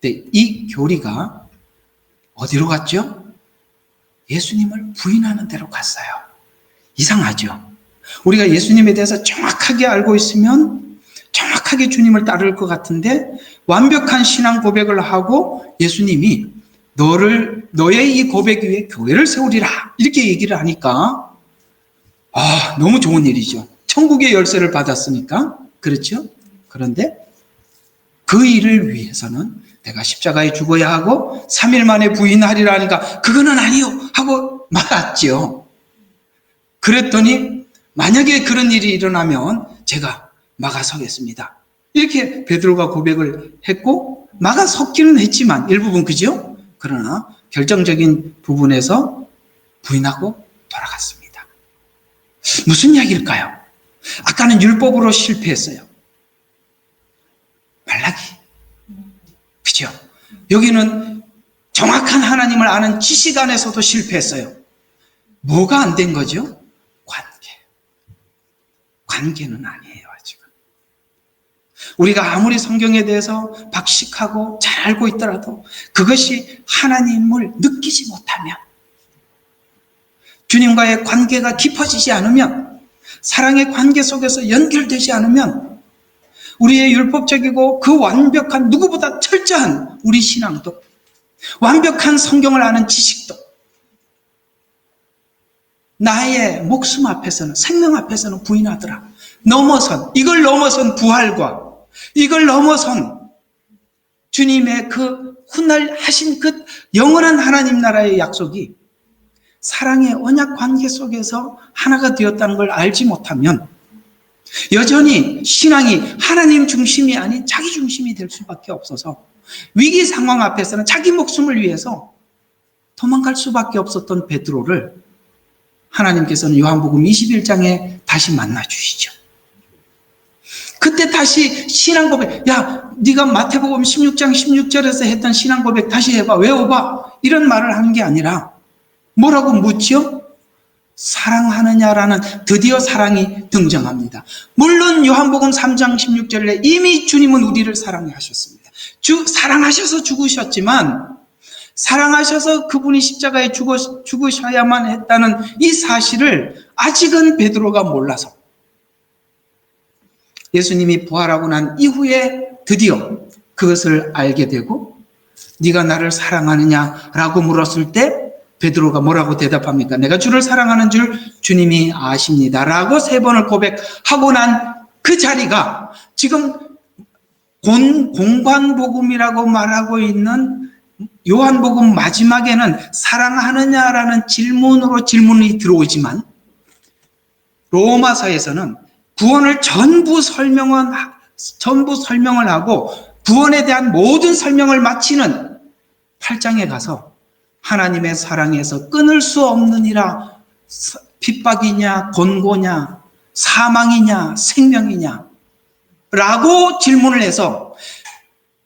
근데 이 교리가 어디로 갔죠? 예수님을 부인하는 데로 갔어요. 이상하죠? 우리가 예수님에 대해서 정확하게 알고 있으면 정확하게 주님을 따를 것 같은데 완벽한 신앙 고백을 하고 예수님이 너의 이 고백 위에 교회를 세우리라 이렇게 얘기를 하니까 너무 좋은 일이죠. 천국의 열쇠를 받았으니까. 그렇죠? 그런데 그 일을 위해서는 내가 십자가에 죽어야 하고 3일 만에 부인하리라 하니까 그거는 아니요 하고 말았죠. 그랬더니 만약에 그런 일이 일어나면 제가 막아서겠습니다. 이렇게 베드로가 고백을 했고 막아섰기는 했지만 일부분 그죠? 그러나 결정적인 부분에서 부인하고 돌아갔습니다. 무슨 이야기일까요? 아까는 율법으로 실패했어요. 말라기. 그죠? 여기는 정확한 하나님을 아는 지식 안에서도 실패했어요. 뭐가 안 된 거죠? 관계는 아니에요, 아직은. 우리가 아무리 성경에 대해서 박식하고 잘 알고 있더라도 그것이 하나님을 느끼지 못하면, 주님과의 관계가 깊어지지 않으면, 사랑의 관계 속에서 연결되지 않으면 우리의 율법적이고 그 완벽한 누구보다 철저한 우리 신앙도, 완벽한 성경을 아는 지식도 나의 목숨 앞에서는, 생명 앞에서는 부인하더라. 이걸 넘어선 부활과 이걸 넘어선 주님의 그 훗날 하신 그 영원한 하나님 나라의 약속이 사랑의 언약 관계 속에서 하나가 되었다는 걸 알지 못하면 여전히 신앙이 하나님 중심이 아닌 자기 중심이 될 수밖에 없어서 위기 상황 앞에서는 자기 목숨을 위해서 도망갈 수밖에 없었던 베드로를 하나님께서는 요한복음 21장에 다시 만나 주시죠. 그때 다시 신앙 고백, 야, 네가 마태복음 16장 16절에서 했던 신앙 고백 다시 해봐, 외워봐, 이런 말을 하는 게 아니라 뭐라고 묻죠? 사랑하느냐라는 드디어 사랑이 등장합니다. 물론 요한복음 3장 16절에 이미 주님은 우리를 사랑하셨습니다. 사랑하셔서 죽으셨지만 사랑하셔서 그분이 십자가에 죽으셔야만 했다는 이 사실을 아직은 베드로가 몰라서 예수님이 부활하고 난 이후에 드디어 그것을 알게 되고 네가 나를 사랑하느냐라고 물었을 때 베드로가 뭐라고 대답합니까? 내가 주를 사랑하는 줄 주님이 아십니다 라고 3번을 고백하고 난 그 자리가 지금 공관복음이라고 말하고 있는 요한복음 마지막에는 사랑하느냐라는 질문으로 질문이 들어오지만 로마서에서는 구원을 전부 설명을 하고 구원에 대한 모든 설명을 마치는 8장에 가서 하나님의 사랑에서 끊을 수 없느니라 핍박이냐 곤고냐 사망이냐 생명이냐 라고 질문을 해서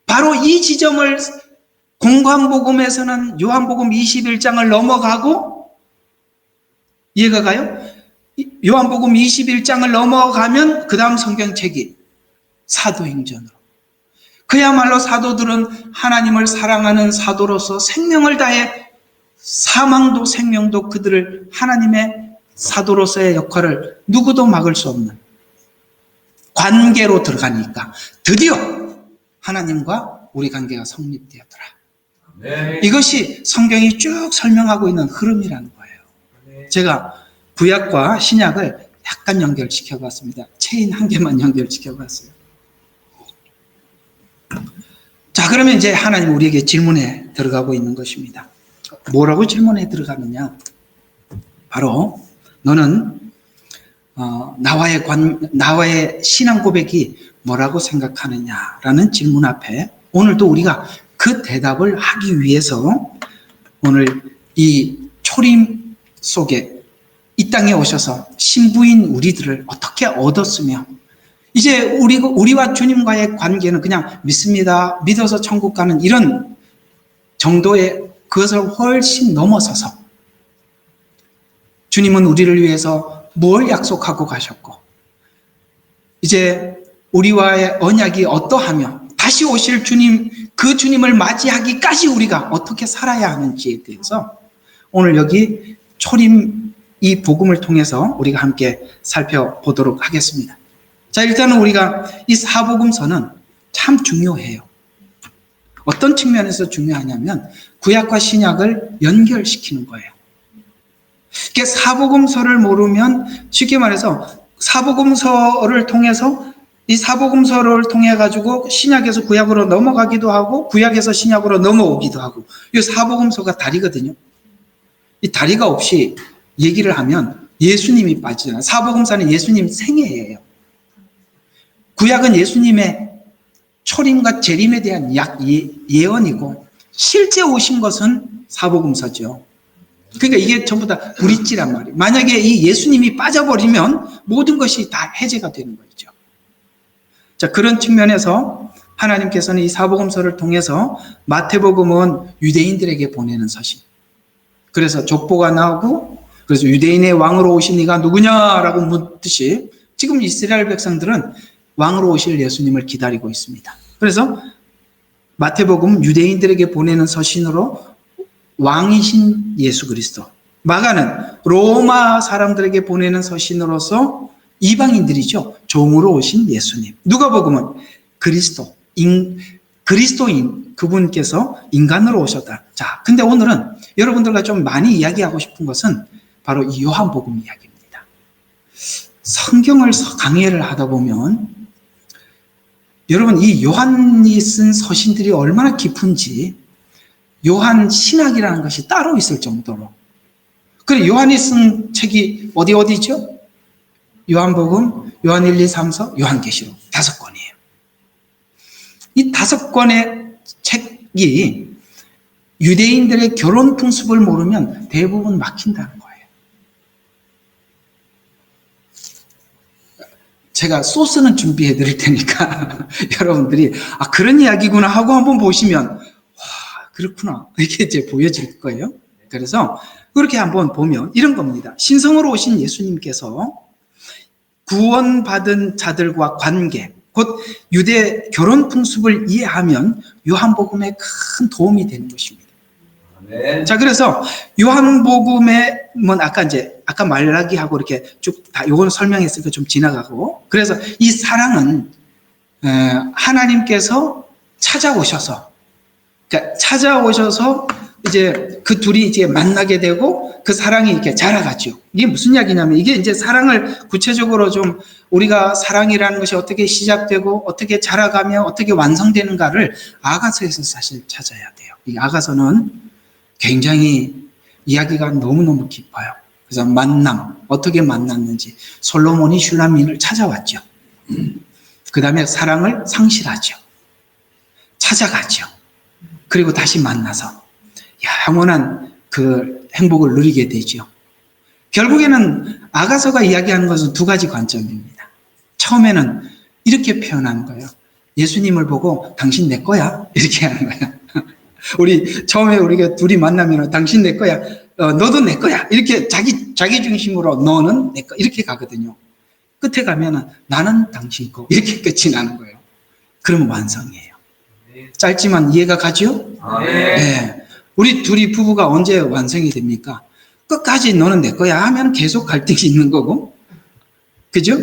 바로 이 지점을 공관복음에서는 요한복음 21장을 넘어가고 이해가 가요? 요한복음 21장을 넘어가면 그 다음 성경책이 사도행전으로 그야말로 사도들은 하나님을 사랑하는 사도로서 생명을 다해 사망도 생명도 그들을 하나님의 사도로서의 역할을 누구도 막을 수 없는 관계로 들어가니까 드디어 하나님과 우리 관계가 성립되었더라. 네. 이것이 성경이 쭉 설명하고 있는 흐름이라는 거예요. 네. 제가 구약과 신약을 약간 연결시켜 봤습니다. 체인 한 개만 연결시켜 봤어요. 자, 그러면 이제 하나님 우리에게 질문에 들어가고 있는 것입니다. 뭐라고 질문에 들어가느냐? 바로 너는 나와의 신앙 고백이 뭐라고 생각하느냐라는 질문 앞에 오늘도 우리가 그 대답을 하기 위해서 오늘 이 초림 속에 이 땅에 오셔서 신부인 우리들을 어떻게 얻었으며 이제 우리와 주님과의 관계는 그냥 믿습니다, 믿어서 천국 가는 이런 정도의 그것을 훨씬 넘어서서 주님은 우리를 위해서 뭘 약속하고 가셨고 이제 우리와의 언약이 어떠하며 다시 오실 주님, 그 주님을 맞이하기까지 우리가 어떻게 살아야 하는지에 대해서 오늘 여기 초림 이 복음을 통해서 우리가 함께 살펴보도록 하겠습니다. 자, 일단은 우리가 이 사복음서는 참 중요해요. 어떤 측면에서 중요하냐면 구약과 신약을 연결시키는 거예요. 이게 사복음서를 모르면 쉽게 말해서 사복음서를 통해서 이 사복음서를 통해 가지고 신약에서 구약으로 넘어가기도 하고 구약에서 신약으로 넘어오기도 하고 이 사복음서가 다리거든요. 이 다리가 없이 얘기를 하면 예수님이 빠지잖아요. 사복음서는 예수님 생애예요. 구약은 예수님의 초림과 재림에 대한 예언이고 실제 오신 것은 사복음서죠. 그러니까 이게 전부 다 브릿지란 말이에요. 만약에 이 예수님이 빠져버리면 모든 것이 다 해제가 되는 거죠. 자, 그런 측면에서 하나님께서는 이 사복음서를 통해서 마태복음은 유대인들에게 보내는 서신. 그래서 족보가 나오고 그래서 유대인의 왕으로 오신 이가 누구냐라고 묻듯이 지금 이스라엘 백성들은 왕으로 오실 예수님을 기다리고 있습니다. 그래서 마태복음 유대인들에게 보내는 서신으로 왕이신 예수 그리스도, 마가는 로마 사람들에게 보내는 서신으로서 이방인들이죠. 종으로 오신 예수님. 누가복음은 그리스도인 그분께서 인간으로 오셨다. 자, 근데 오늘은 여러분들과 좀 많이 이야기하고 싶은 것은 바로 이 요한복음 이야기입니다. 성경을 강해를 하다 보면 여러분 이 요한이 쓴 서신들이 얼마나 깊은지 요한 신학이라는 것이 따로 있을 정도로. 그리고 요한이 쓴 책이 어디죠? 요한복음, 요한 1, 2, 3서, 요한계시록 5권이에요. 이 5권의 책이 유대인들의 결혼 풍습을 모르면 대부분 막힌다는 거예요. 제가 소스는 준비해 드릴 테니까 여러분들이 그런 이야기구나 하고 한번 보시면 와, 그렇구나 이렇게 이제 보여질 거예요. 그래서 그렇게 한번 보면 이런 겁니다. 신성으로 오신 예수님께서 구원받은 자들과 관계, 곧 유대 결혼 풍습을 이해하면 요한복음에 큰 도움이 되는 것입니다. 네. 자, 그래서 요한복음에 아까 말라기하고 이렇게 쭉 다 요건 설명했으니까 좀 지나가고, 그래서 이 사랑은 하나님께서 찾아오셔서 이제 그 둘이 이제 만나게 되고 그 사랑이 이렇게 자라가죠. 이게 무슨 이야기냐면, 이게 이제 사랑을 구체적으로 좀 우리가 사랑이라는 것이 어떻게 시작되고 어떻게 자라가며 어떻게 완성되는가를 아가서에서 사실 찾아야 돼요. 이 아가서는 굉장히 이야기가 너무너무 깊어요. 그래서 어떻게 만났는지, 솔로몬이 슐라민을 찾아왔죠. 그 다음에 사랑을 상실하죠. 찾아가죠. 그리고 다시 만나서 영원한 그 행복을 누리게 되죠. 결국에는 아가서가 이야기하는 것은 두 가지 관점입니다. 처음에는 이렇게 표현하는 거예요. 예수님을 보고 당신 내 거야? 이렇게 하는 거예요. 처음에 우리가 둘이 만나면 당신 내 거야, 너도 내 거야, 이렇게 자기 중심으로 너는 내 거, 이렇게 가거든요. 끝에 가면은 나는 당신 거, 이렇게 끝이 나는 거예요. 그러면 완성이에요. 짧지만 이해가 가죠? 네. 우리 둘이 부부가 언제 완성이 됩니까? 끝까지 너는 내 거야 하면 계속 갈등이 있는 거고, 그죠?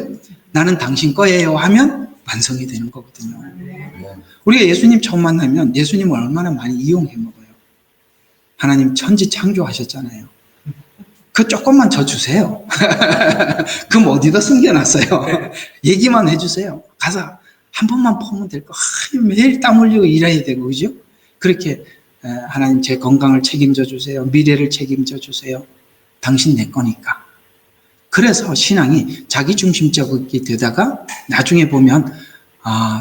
나는 당신 거예요 하면 완성이 되는 거거든요. 우리가 예수님 처음 만나면 예수님을 얼마나 많이 이용해 먹어요. 하나님 천지 창조하셨잖아요. 그 조금만 저 주세요. 그럼 어디다 숨겨놨어요? 얘기만 해주세요. 가서 한 번만 보면 될 거. 매일 땀 흘리고 일해야 되고, 그죠? 그렇게 하나님 제 건강을 책임져 주세요. 미래를 책임져 주세요. 당신 내 거니까. 그래서 신앙이 자기중심적이 되다가 나중에 보면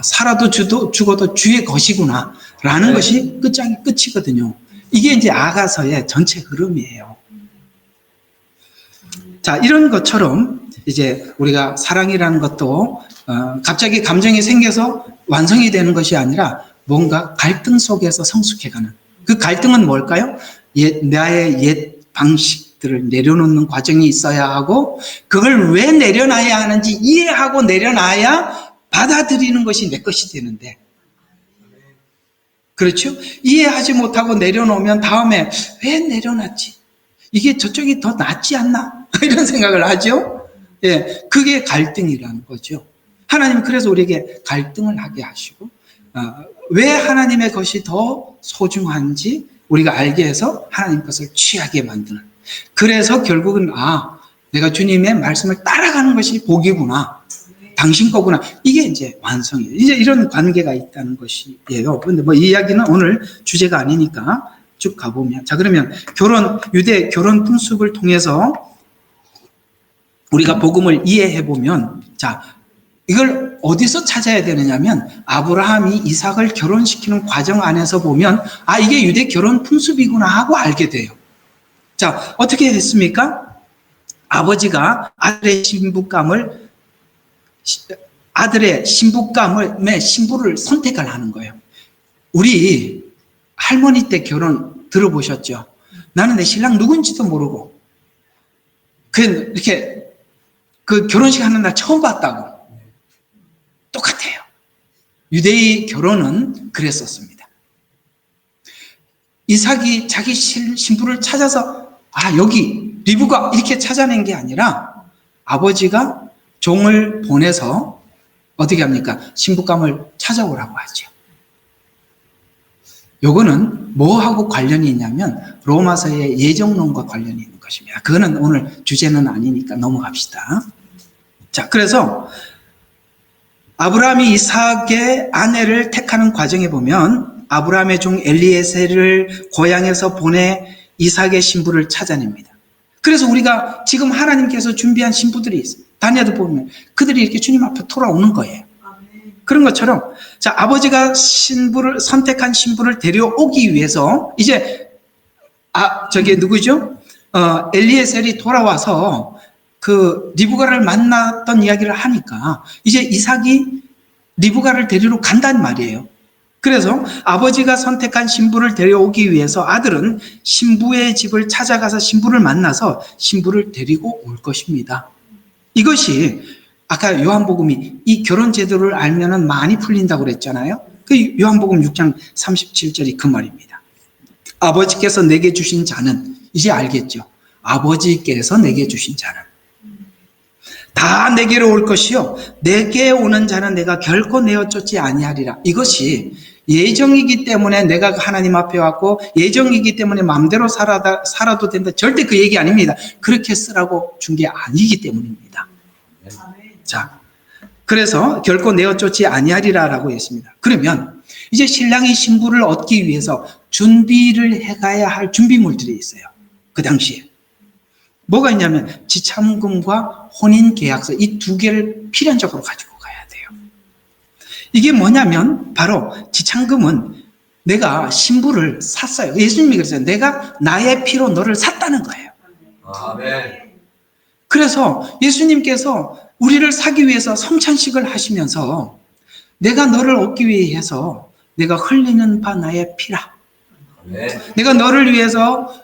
살아도 죽어도 주의 것이구나 라는 것이 끝이거든요. 이게 이제 아가서의 전체 흐름이에요. 자, 이런 것처럼 이제 우리가 사랑이라는 것도 갑자기 감정이 생겨서 완성이 되는 것이 아니라 뭔가 갈등 속에서 성숙해가는, 그 갈등은 뭘까요? 나의 옛 방식들을 내려놓는 과정이 있어야 하고, 그걸 왜 내려놔야 하는지 이해하고 내려놔야 받아들이는 것이 내 것이 되는데, 그렇죠? 이해하지 못하고 내려놓으면 다음에 왜 내려놨지? 이게 저쪽이 더 낫지 않나? 이런 생각을 하죠? 예, 그게 갈등이라는 거죠. 하나님 그래서 우리에게 갈등을 하게 하시고, 왜 하나님의 것이 더 소중한지 우리가 알게 해서 하나님 것을 취하게 만드는. 그래서 결국은 내가 주님의 말씀을 따라가는 것이 복이구나, 당신 거구나. 이게 이제 완성이에요. 이제 이런 관계가 있다는 것이에요. 그런데 이 이야기는 오늘 주제가 아니니까 쭉 가보면, 자, 그러면 유대 결혼 풍습을 통해서 우리가 복음을 이해해 보면, 자, 이걸 어디서 찾아야 되느냐면 아브라함이 이삭을 결혼시키는 과정 안에서 보면 이게 유대 결혼 풍습이구나 하고 알게 돼요. 자, 어떻게 했습니까? 아버지가 아들의 신부를 선택을 하는 거예요. 우리 할머니 때 결혼 들어보셨죠? 나는 내 신랑 누군지도 모르고 이렇게 그 결혼식 하는 날 처음 봤다고. 똑같아요. 유대의 결혼은 그랬었습니다. 이삭이 자기 신부를 찾아서 여기 리브가 이렇게 찾아낸 게 아니라 아버지가 종을 보내서 어떻게 합니까? 신부감을 찾아오라고 하죠. 요거는 뭐하고 관련이 있냐면 로마서의 예정론과 관련이 있는 것입니다. 그거는 오늘 주제는 아니니까 넘어갑시다. 자, 그래서 아브라함이 이삭의 아내를 택하는 과정에 보면 아브라함의 종 엘리에셀을 고향에서 보내 이삭의 신부를 찾아냅니다. 그래서 우리가 지금 하나님께서 준비한 신부들이 있어요. 다니엘도 보면 그들이 이렇게 주님 앞에 돌아오는 거예요. 그런 것처럼, 자, 아버지가 선택한 신부를 데려오기 위해서 이제 누구죠? 엘리에셀이 돌아와서 그 리브가를 만났던 이야기를 하니까 이제 이삭이 리브가를 데리러 간단 말이에요. 그래서 아버지가 선택한 신부를 데려오기 위해서 아들은 신부의 집을 찾아가서 신부를 만나서 신부를 데리고 올 것입니다. 이것이 아까 요한복음이 이 결혼 제도를 알면은 많이 풀린다고 그랬잖아요. 그 요한복음 6장 37절이 그 말입니다. 아버지께서 내게 주신 자는, 이제 알겠죠? 아버지께서 내게 주신 자는 다 내게로 올 것이요 내게 오는 자는 내가 결코 내어 쫓지 아니하리라. 이것이 예정이기 때문에 내가 하나님 앞에 왔고 예정이기 때문에 마음대로 살아도 된다. 절대 그 얘기 아닙니다. 그렇게 쓰라고 준 게 아니기 때문입니다. 자, 그래서 결코 내어 쫓지 아니하리라라고 했습니다. 그러면 이제 신랑이 신부를 얻기 위해서 준비를 해가야 할 준비물들이 있어요. 그 당시에 뭐가 있냐면 지참금과 혼인계약서, 이 두 개를 필연적으로 가지고 가야 돼요. 이게 뭐냐면 바로 지참금은 내가 신부를 샀어요. 예수님이 그랬어요. 내가 나의 피로 너를 샀다는 거예요. 아멘. 그래서 예수님께서 우리를 사기 위해서 성찬식을 하시면서 내가 너를 얻기 위해서 내가 흘리는 바 나의 피라. 아멘. 내가 너를 위해서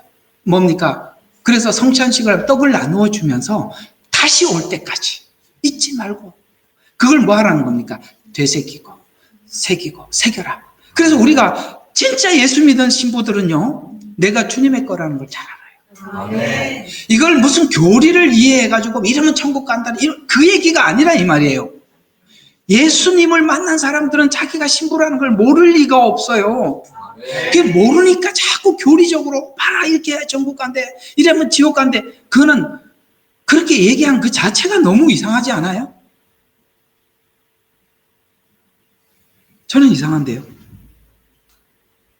뭡니까? 그래서 성찬식을 떡을 나누어 주면서 다시 올 때까지 잊지 말고 그걸 뭐 하라는 겁니까? 되새기고 새기고 새겨라. 그래서 우리가 진짜 예수 믿은 신부들은요, 내가 주님의 거라는 걸 잘 알아요. 아멘. 이걸 무슨 교리를 이해해가지고 이러면 천국 간다, 그 얘기가 아니라 이 말이에요. 예수님을 만난 사람들은 자기가 신부라는 걸 모를 리가 없어요. 그게 모르니까 자꾸 교리적으로 봐라, 이렇게 천국 간대, 이러면 지옥 간대. 그거는 그렇게 얘기한 그 자체가 너무 이상하지 않아요? 저는 이상한데요.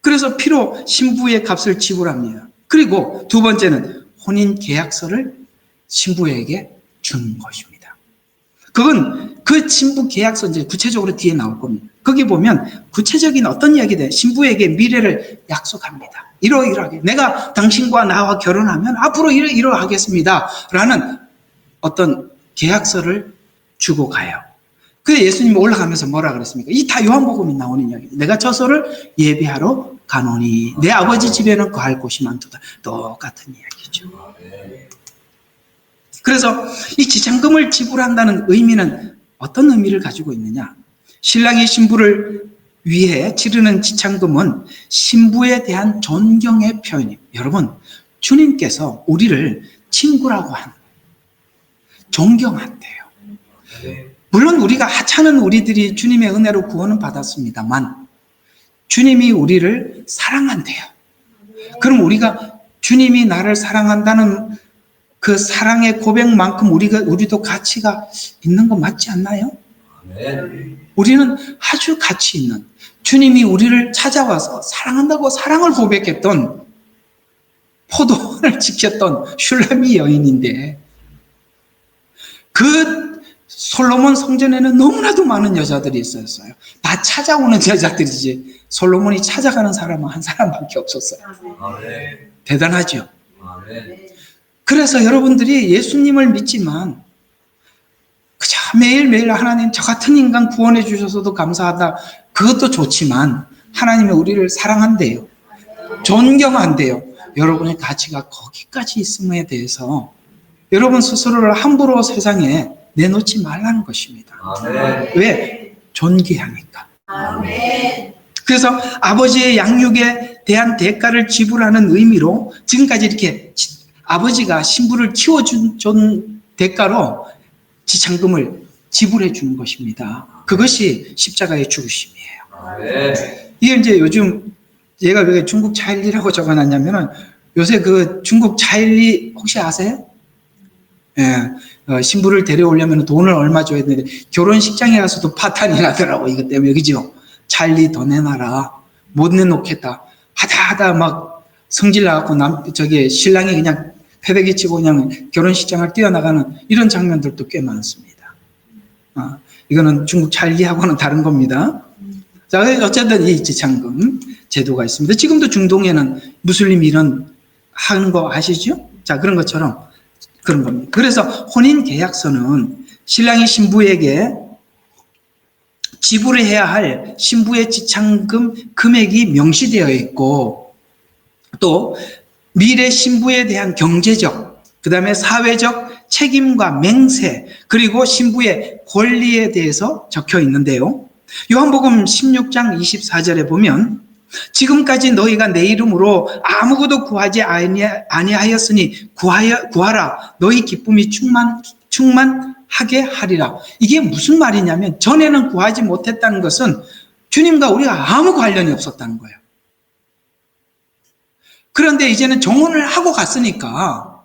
그래서 피로 신부의 값을 지불합니다. 그리고 두 번째는 혼인 계약서를 신부에게 준 것입니다. 그건 그 신부 계약서 이제 구체적으로 뒤에 나올 겁니다. 거기 보면 구체적인 어떤 이야기들, 신부에게 미래를 약속합니다. 이러이러하게 내가 당신과 나와 결혼하면 앞으로 이러하겠습니다 라는 어떤 계약서를 주고 가요. 그래서 예수님이 올라가면서 뭐라 그랬습니까? 이 다 요한복음이 나오는 이야기. 내가 저소를 예비하러 가노니 내 아버지 집에는 거할 곳이 많도다. 똑같은 이야기죠. 그래서 이 지참금을 지불한다는 의미는 어떤 의미를 가지고 있느냐? 신랑이 신부를 위해 치르는 지참금은 신부에 대한 존경의 표현이에요. 여러분, 주님께서 우리를 친구라고 한, 존경한대요. 물론 우리가 하찮은 우리들이 주님의 은혜로 구원은 받았습니다만 주님이 우리를 사랑한대요. 그럼 우리가 주님이 나를 사랑한다는 그 사랑의 고백만큼 우리도 가치가 있는 거 맞지 않나요? 우리는 아주 가치 있는, 주님이 우리를 찾아와서 사랑한다고 사랑을 고백했던, 포도원을 지켰던 슐라미 여인인데, 그 솔로몬 성전에는 너무나도 많은 여자들이 있었어요. 다 찾아오는 여자들이지 솔로몬이 찾아가는 사람은 한 사람밖에 없었어요. 대단하죠. 그래서 여러분들이 예수님을 믿지만 그저 매일매일 하나님 저 같은 인간 구원해 주셔서도 감사하다, 그것도 좋지만 하나님이 우리를 사랑한대요. 존경한대요. 여러분의 가치가 거기까지 있음에 대해서 여러분 스스로를 함부로 세상에 내놓지 말라는 것입니다. 왜? 존귀하니까. 그래서 아버지의 양육에 대한 대가를 지불하는 의미로 지금까지 이렇게 아버지가 신부를 키워준 대가로 지참금을 지불해 주는 것입니다. 그것이 십자가의 죽으심이에요. 이게 이제 요즘 얘가 왜 중국 차일리라고 적어놨냐면은 요새 그 중국 차일리 혹시 아세요? 예, 신부를 데려오려면 돈을 얼마 줘야 되는데 결혼식장에 가서도 파탄이 나더라고. 이것 때문에. 그죠? 찰리 더 내놔라. 못 내놓겠다. 하다 막 성질 나갖고 신랑이 그냥 패대기 치고 그냥 결혼식장을 뛰어나가는 이런 장면들도 꽤 많습니다. 이거는 중국 찰리하고는 다른 겁니다. 자, 어쨌든 이 지참금 제도가 있습니다. 지금도 중동에는 무슬림 이런 하는 거 아시죠? 자, 그런 것처럼 그런 겁니다. 그래서 혼인 계약서는 신랑이 신부에게 지불해야 할 신부의 지참금 금액이 명시되어 있고, 또 미래 신부에 대한 경제적, 그 다음에 사회적 책임과 맹세, 그리고 신부의 권리에 대해서 적혀 있는데요. 요한복음 16장 24절에 보면 지금까지 너희가 내 이름으로 아무것도 구하지 아니하였으니 구하라. 너희 기쁨이 충만하게 하리라. 이게 무슨 말이냐면 전에는 구하지 못했다는 것은 주님과 우리가 아무 관련이 없었다는 거예요. 그런데 이제는 정혼을 하고 갔으니까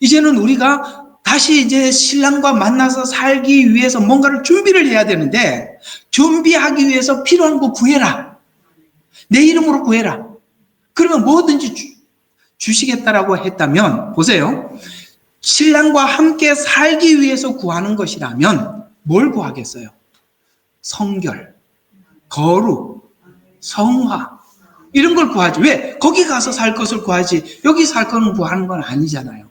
이제는 우리가 다시 이제 신랑과 만나서 살기 위해서 뭔가를 준비를 해야 되는데 준비하기 위해서 필요한 거 구해라. 내 이름으로 구해라. 그러면 뭐든지 주시겠다라고 했다면 보세요. 신랑과 함께 살기 위해서 구하는 것이라면 뭘 구하겠어요? 성결, 거룩, 성화 이런 걸 구하지. 왜? 거기 가서 살 것을 구하지 여기 살 거는 구하는 건 아니잖아요.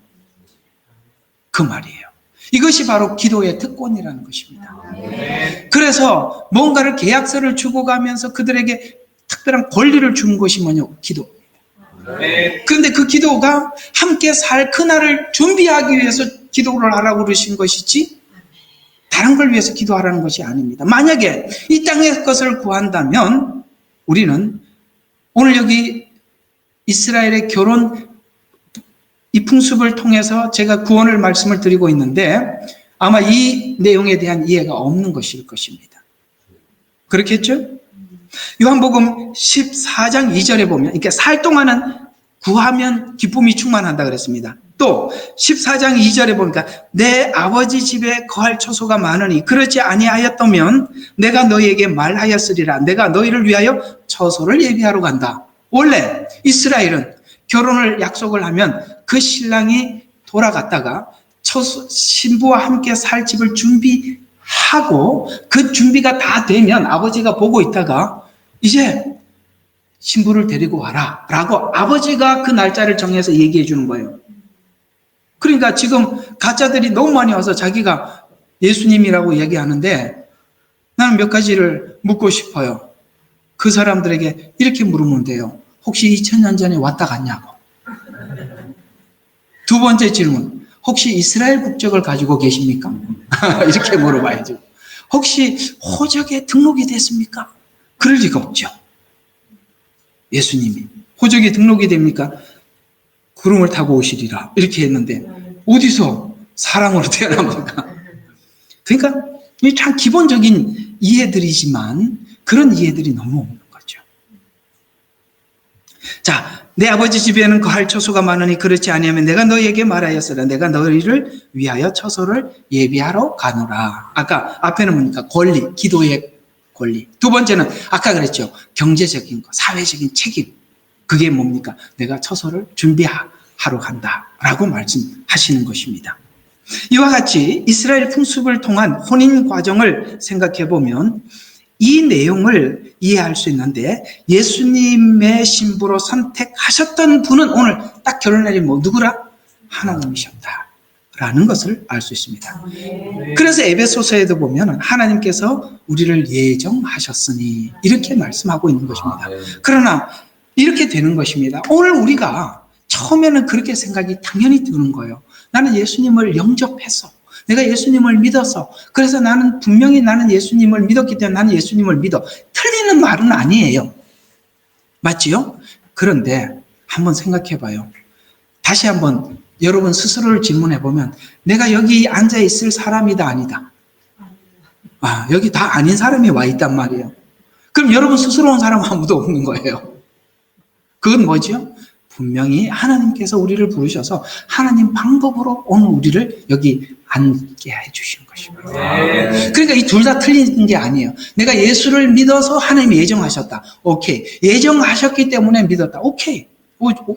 그 말이에요. 이것이 바로 기도의 특권이라는 것입니다. 그래서 뭔가를 계약서를 주고 가면서 그들에게 특별한 권리를 주는 것이 뭐냐고 기도. 그런데 그 기도가 함께 살 그날을 준비하기 위해서 기도를 하라고 그러신 것이지 다른 걸 위해서 기도하라는 것이 아닙니다. 만약에 이 땅의 것을 구한다면 우리는 오늘 여기 이스라엘의 결혼 이 풍습을 통해서 제가 구원을 말씀을 드리고 있는데 아마 이 내용에 대한 이해가 없는 것일 것입니다. 그렇겠죠? 요한복음 14장 2절에 보면 이렇게 살 동안은 구하면 기쁨이 충만한다 그랬습니다. 또 14장 2절에 보니까 내 아버지 집에 거할 처소가 많으니 그렇지 아니하였다면 내가 너희에게 말하였으리라. 내가 너희를 위하여 처소를 예비하러 간다. 원래 이스라엘은 결혼을 약속을 하면 그 신랑이 돌아갔다가 신부와 함께 살 집을 준비하고 그 준비가 다 되면 아버지가 보고 있다가 이제 신부를 데리고 와라 라고 아버지가 그 날짜를 정해서 얘기해 주는 거예요. 그러니까 지금 가짜들이 너무 많이 와서 자기가 예수님이라고 얘기하는데 나는 몇 가지를 묻고 싶어요. 그 사람들에게 이렇게 물으면 돼요. 혹시 2000년 전에 왔다 갔냐고. 두 번째 질문. 혹시 이스라엘 국적을 가지고 계십니까? 이렇게 물어봐야죠. 혹시 호적에 등록이 됐습니까? 그럴 리가 없죠. 예수님이 호적에 등록이 됩니까? 구름을 타고 오시리라 이렇게 했는데 어디서 사람으로 태어납니까? 그러니까 이게 참 기본적인 이해들이지만 그런 이해들이 너무 없는 거죠. 자, 내 아버지 집에는 거할 처소가 많으니 그렇지 아니하면 내가 너희에게 말하였으라. 내가 너희를 위하여 처소를 예비하러 가노라. 아까 앞에는 뭡니까? 권리, 기도의 권리. 두 번째는 아까 그랬죠. 경제적인 거, 사회적인 책임. 그게 뭡니까? 내가 처소를 준비하러 간다라고 말씀하시는 것입니다. 이와 같이 이스라엘 풍습을 통한 혼인 과정을 생각해 보면 이 내용을 이해할 수 있는데 예수님의 신부로 선택하셨던 분은 오늘 딱 결론내리 누구라? 하나님이셨다라는 것을 알 수 있습니다. 그래서 에베소서에도 보면 하나님께서 우리를 예정하셨으니 이렇게 말씀하고 있는 것입니다. 그러나 이렇게 되는 것입니다. 오늘 우리가 처음에는 그렇게 생각이 당연히 드는 거예요. 나는 예수님을 영접했어. 내가 예수님을 믿었어. 그래서 나는 분명히 나는 예수님을 믿었기 때문에 나는 예수님을 믿어. 틀리는 말은 아니에요. 맞지요? 그런데 한번 생각해 봐요. 다시 한번 여러분 스스로를 질문해 보면 내가 여기 앉아 있을 사람이다 아니다. 여기 다 아닌 사람이 와 있단 말이에요. 그럼 여러분 스스로 온 사람 아무도 없는 거예요. 그건 뭐죠? 분명히 하나님께서 우리를 부르셔서 하나님 방법으로 오늘 우리를 여기 앉게 해주신 것입니다. 그러니까 이 둘 다 틀린 게 아니에요. 내가 예수를 믿어서 하나님이 예정하셨다. 오케이. 예정하셨기 때문에 믿었다. 오케이.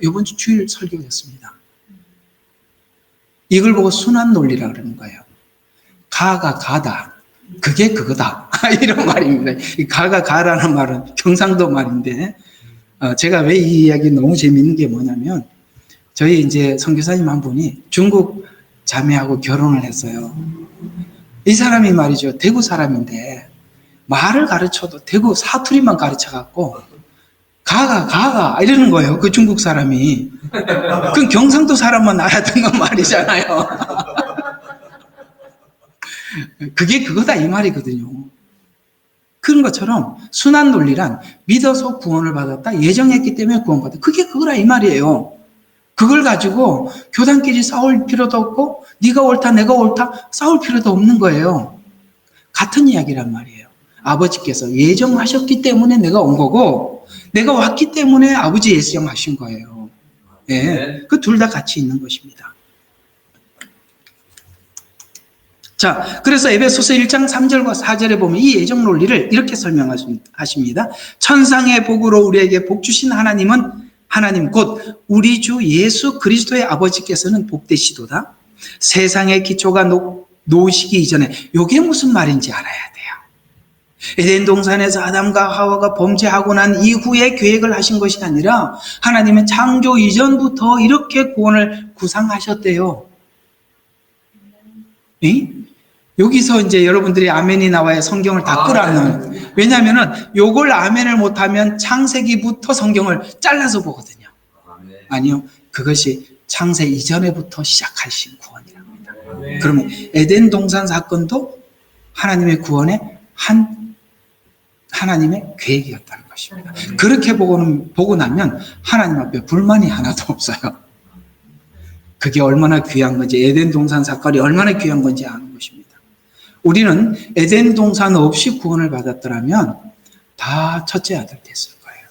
이번 주 주일 설교였습니다. 이걸 보고 순환 논리라 그러는 거예요. 가가 가다. 그게 그거다. 이런 말입니다. 이 가가 가라는 말은 경상도 말인데 제가 왜 이 이야기 너무 재미있는 게 뭐냐면 저희 이제 선교사님 한 분이 중국 자매하고 결혼을 했어요. 이 사람이 말이죠. 대구 사람인데 말을 가르쳐도 되고 사투리만 가르쳐갖고 가가 이러는 거예요. 그 중국 사람이. 그 경상도 사람만 알아듣는 말이잖아요. 그게 그거다 이 말이거든요. 그런 것처럼 순환 논리란 믿어서 구원을 받았다, 예정했기 때문에 구원받았다. 그게 그거라 이 말이에요. 그걸 가지고 교단끼리 싸울 필요도 없고 네가 옳다 내가 옳다 싸울 필요도 없는 거예요. 같은 이야기란 말이에요. 아버지께서 예정하셨기 때문에 내가 온 거고 내가 왔기 때문에 아버지 예정하신 거예요. 예, 그 둘 다 같이 있는 것입니다. 자, 그래서 에베소서 1장 3절과 4절에 보면 이 예정 논리를 이렇게 설명하십니다. 천상의 복으로 우리에게 복 주신 하나님 곧 우리 주 예수 그리스도의 아버지께서는 복되시도다. 세상의 기초가 놓으시기 이전에 이게 무슨 말인지 알아야 돼요. 에덴 동산에서 아담과 하와가 범죄하고 난 이후에 계획을 하신 것이 아니라 하나님은 창조 이전부터 이렇게 구원을 구상하셨대요. 예? 여기서 이제 여러분들이 아멘이 나와야 성경을 다 끌어안는. 왜냐하면은 요걸 아멘을 못하면 창세기부터 성경을 잘라서 보거든요. 아니요, 그것이 창세 이전에부터 시작하신 구원이랍니다. 그러면 에덴 동산 사건도 하나님의 구원의 하나님의 계획이었다는 것입니다. 그렇게 보고 나면 하나님 앞에 불만이 하나도 없어요. 그게 얼마나 귀한 건지, 에덴 동산 사건이 얼마나 귀한 건지 아는 것입니다. 우리는 에덴 동산 없이 구원을 받았더라면 다 첫째 아들 됐을 거예요.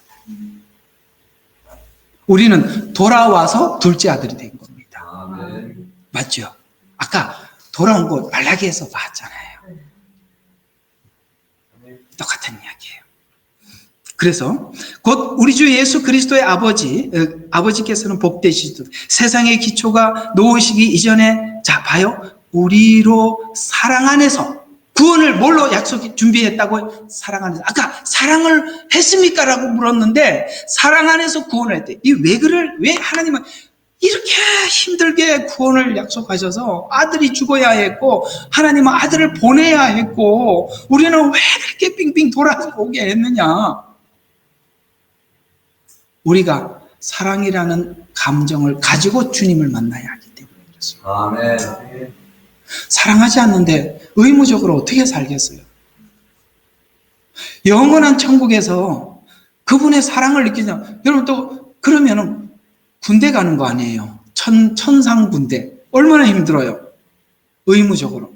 우리는 돌아와서 둘째 아들이 된 겁니다. 맞죠? 아까 돌아온 거 말라기에서 봤잖아요. 똑같은 이야기예요. 그래서 곧 우리 주 예수 그리스도의 아버지께서는 복되시듯 세상의 기초가 놓으시기 이전에 자 봐요. 우리로 사랑 안에서 구원을 뭘로 준비했다고? 사랑 안에서. 아까 사랑을 했습니까? 라고 물었는데 사랑 안에서 구원을 했대. 왜 하나님은 이렇게 힘들게 구원을 약속하셔서 아들이 죽어야 했고 하나님은 아들을 보내야 했고 우리는 왜 그렇게 빙빙 돌아서 오게 했느냐? 우리가 사랑이라는 감정을 가지고 주님을 만나야 하기 때문에 그렇습니다. 아멘. 사랑하지 않는데 의무적으로 어떻게 살겠어요? 영원한 천국에서 그분의 사랑을 느끼냐? 여러분 또 그러면은 군대 가는 거 아니에요? 천상 군대. 얼마나 힘들어요? 의무적으로.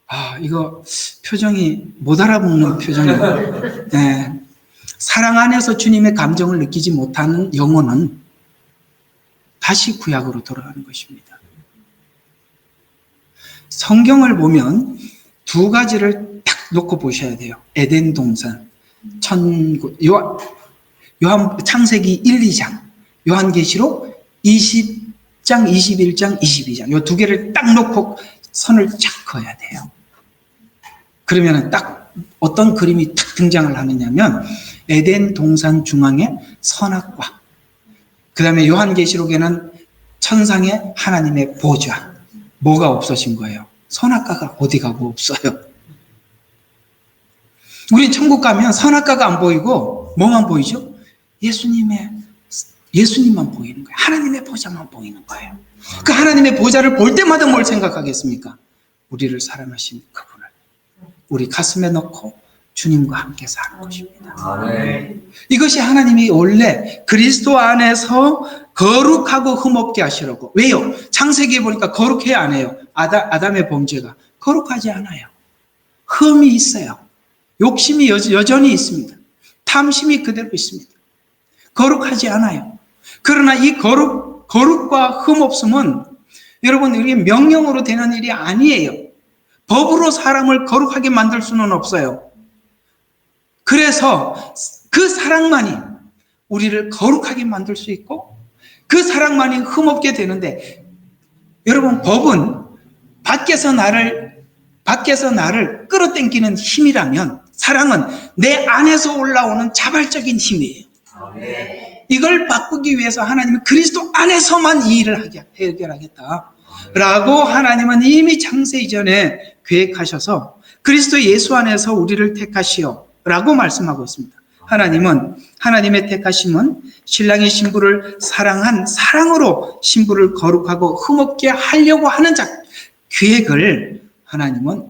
아, 이거 표정이 못 알아먹는 표정이에요. 네. 사랑 안에서 주님의 감정을 느끼지 못하는 영혼은 다시 구약으로 돌아가는 것입니다. 성경을 보면 두 가지를 딱 놓고 보셔야 돼요. 에덴 동산, 창세기 1, 2장, 요한계시록 20장, 21장, 22장. 이 두 개를 딱 놓고 선을 쫙 그어야 돼요. 그러면 딱 어떤 그림이 딱 등장을 하느냐면 에덴 동산 중앙에 선악과, 그 다음에 요한계시록에는 천상의 하나님의 보좌. 뭐가 없어진 거예요? 선악과가 어디 가고 없어요. 우리 천국 가면 선악과가 안 보이고 뭐만 보이죠? 예수님만 보이는 거예요. 하나님의 보좌만 보이는 거예요. 그 하나님의 보좌를 볼 때마다 뭘 생각하겠습니까? 우리를 사랑하신 그분을 우리 가슴에 넣고 주님과 함께 사는 것입니다. 아멘. 이것이 하나님이 원래 그리스도 안에서 거룩하고 흠없게 하시려고. 왜요? 창세기에 보니까 거룩해야 안 해요. 아담의 범죄가 거룩하지 않아요. 흠이 있어요. 욕심이 여전히 있습니다. 탐심이 그대로 있습니다. 거룩하지 않아요. 그러나 이 거룩과 흠없음은 여러분 이게 명령으로 되는 일이 아니에요. 법으로 사람을 거룩하게 만들 수는 없어요. 그래서 그 사랑만이 우리를 거룩하게 만들 수 있고 그 사랑만이 흠없게 되는데, 여러분 법은 밖에서 나를 끌어당기는 힘이라면 해랑은 내 안에서 올라오는 자발적인 힘이에요. 이걸 바꾸기 위해서 하나님은 그리스도 안에서만 이 일을 해결하겠다라고 하나님은 이미 창세 이전에 계획하셔서 그리스도 예수 안에서 우리를 택하시오 라고 말씀하고 있습니다. 하나님은, 하나님의 택하심은 신랑이 신부를 사랑한 사랑으로 신부를 거룩하고 흠없게 하려고 하는 계획을 하나님은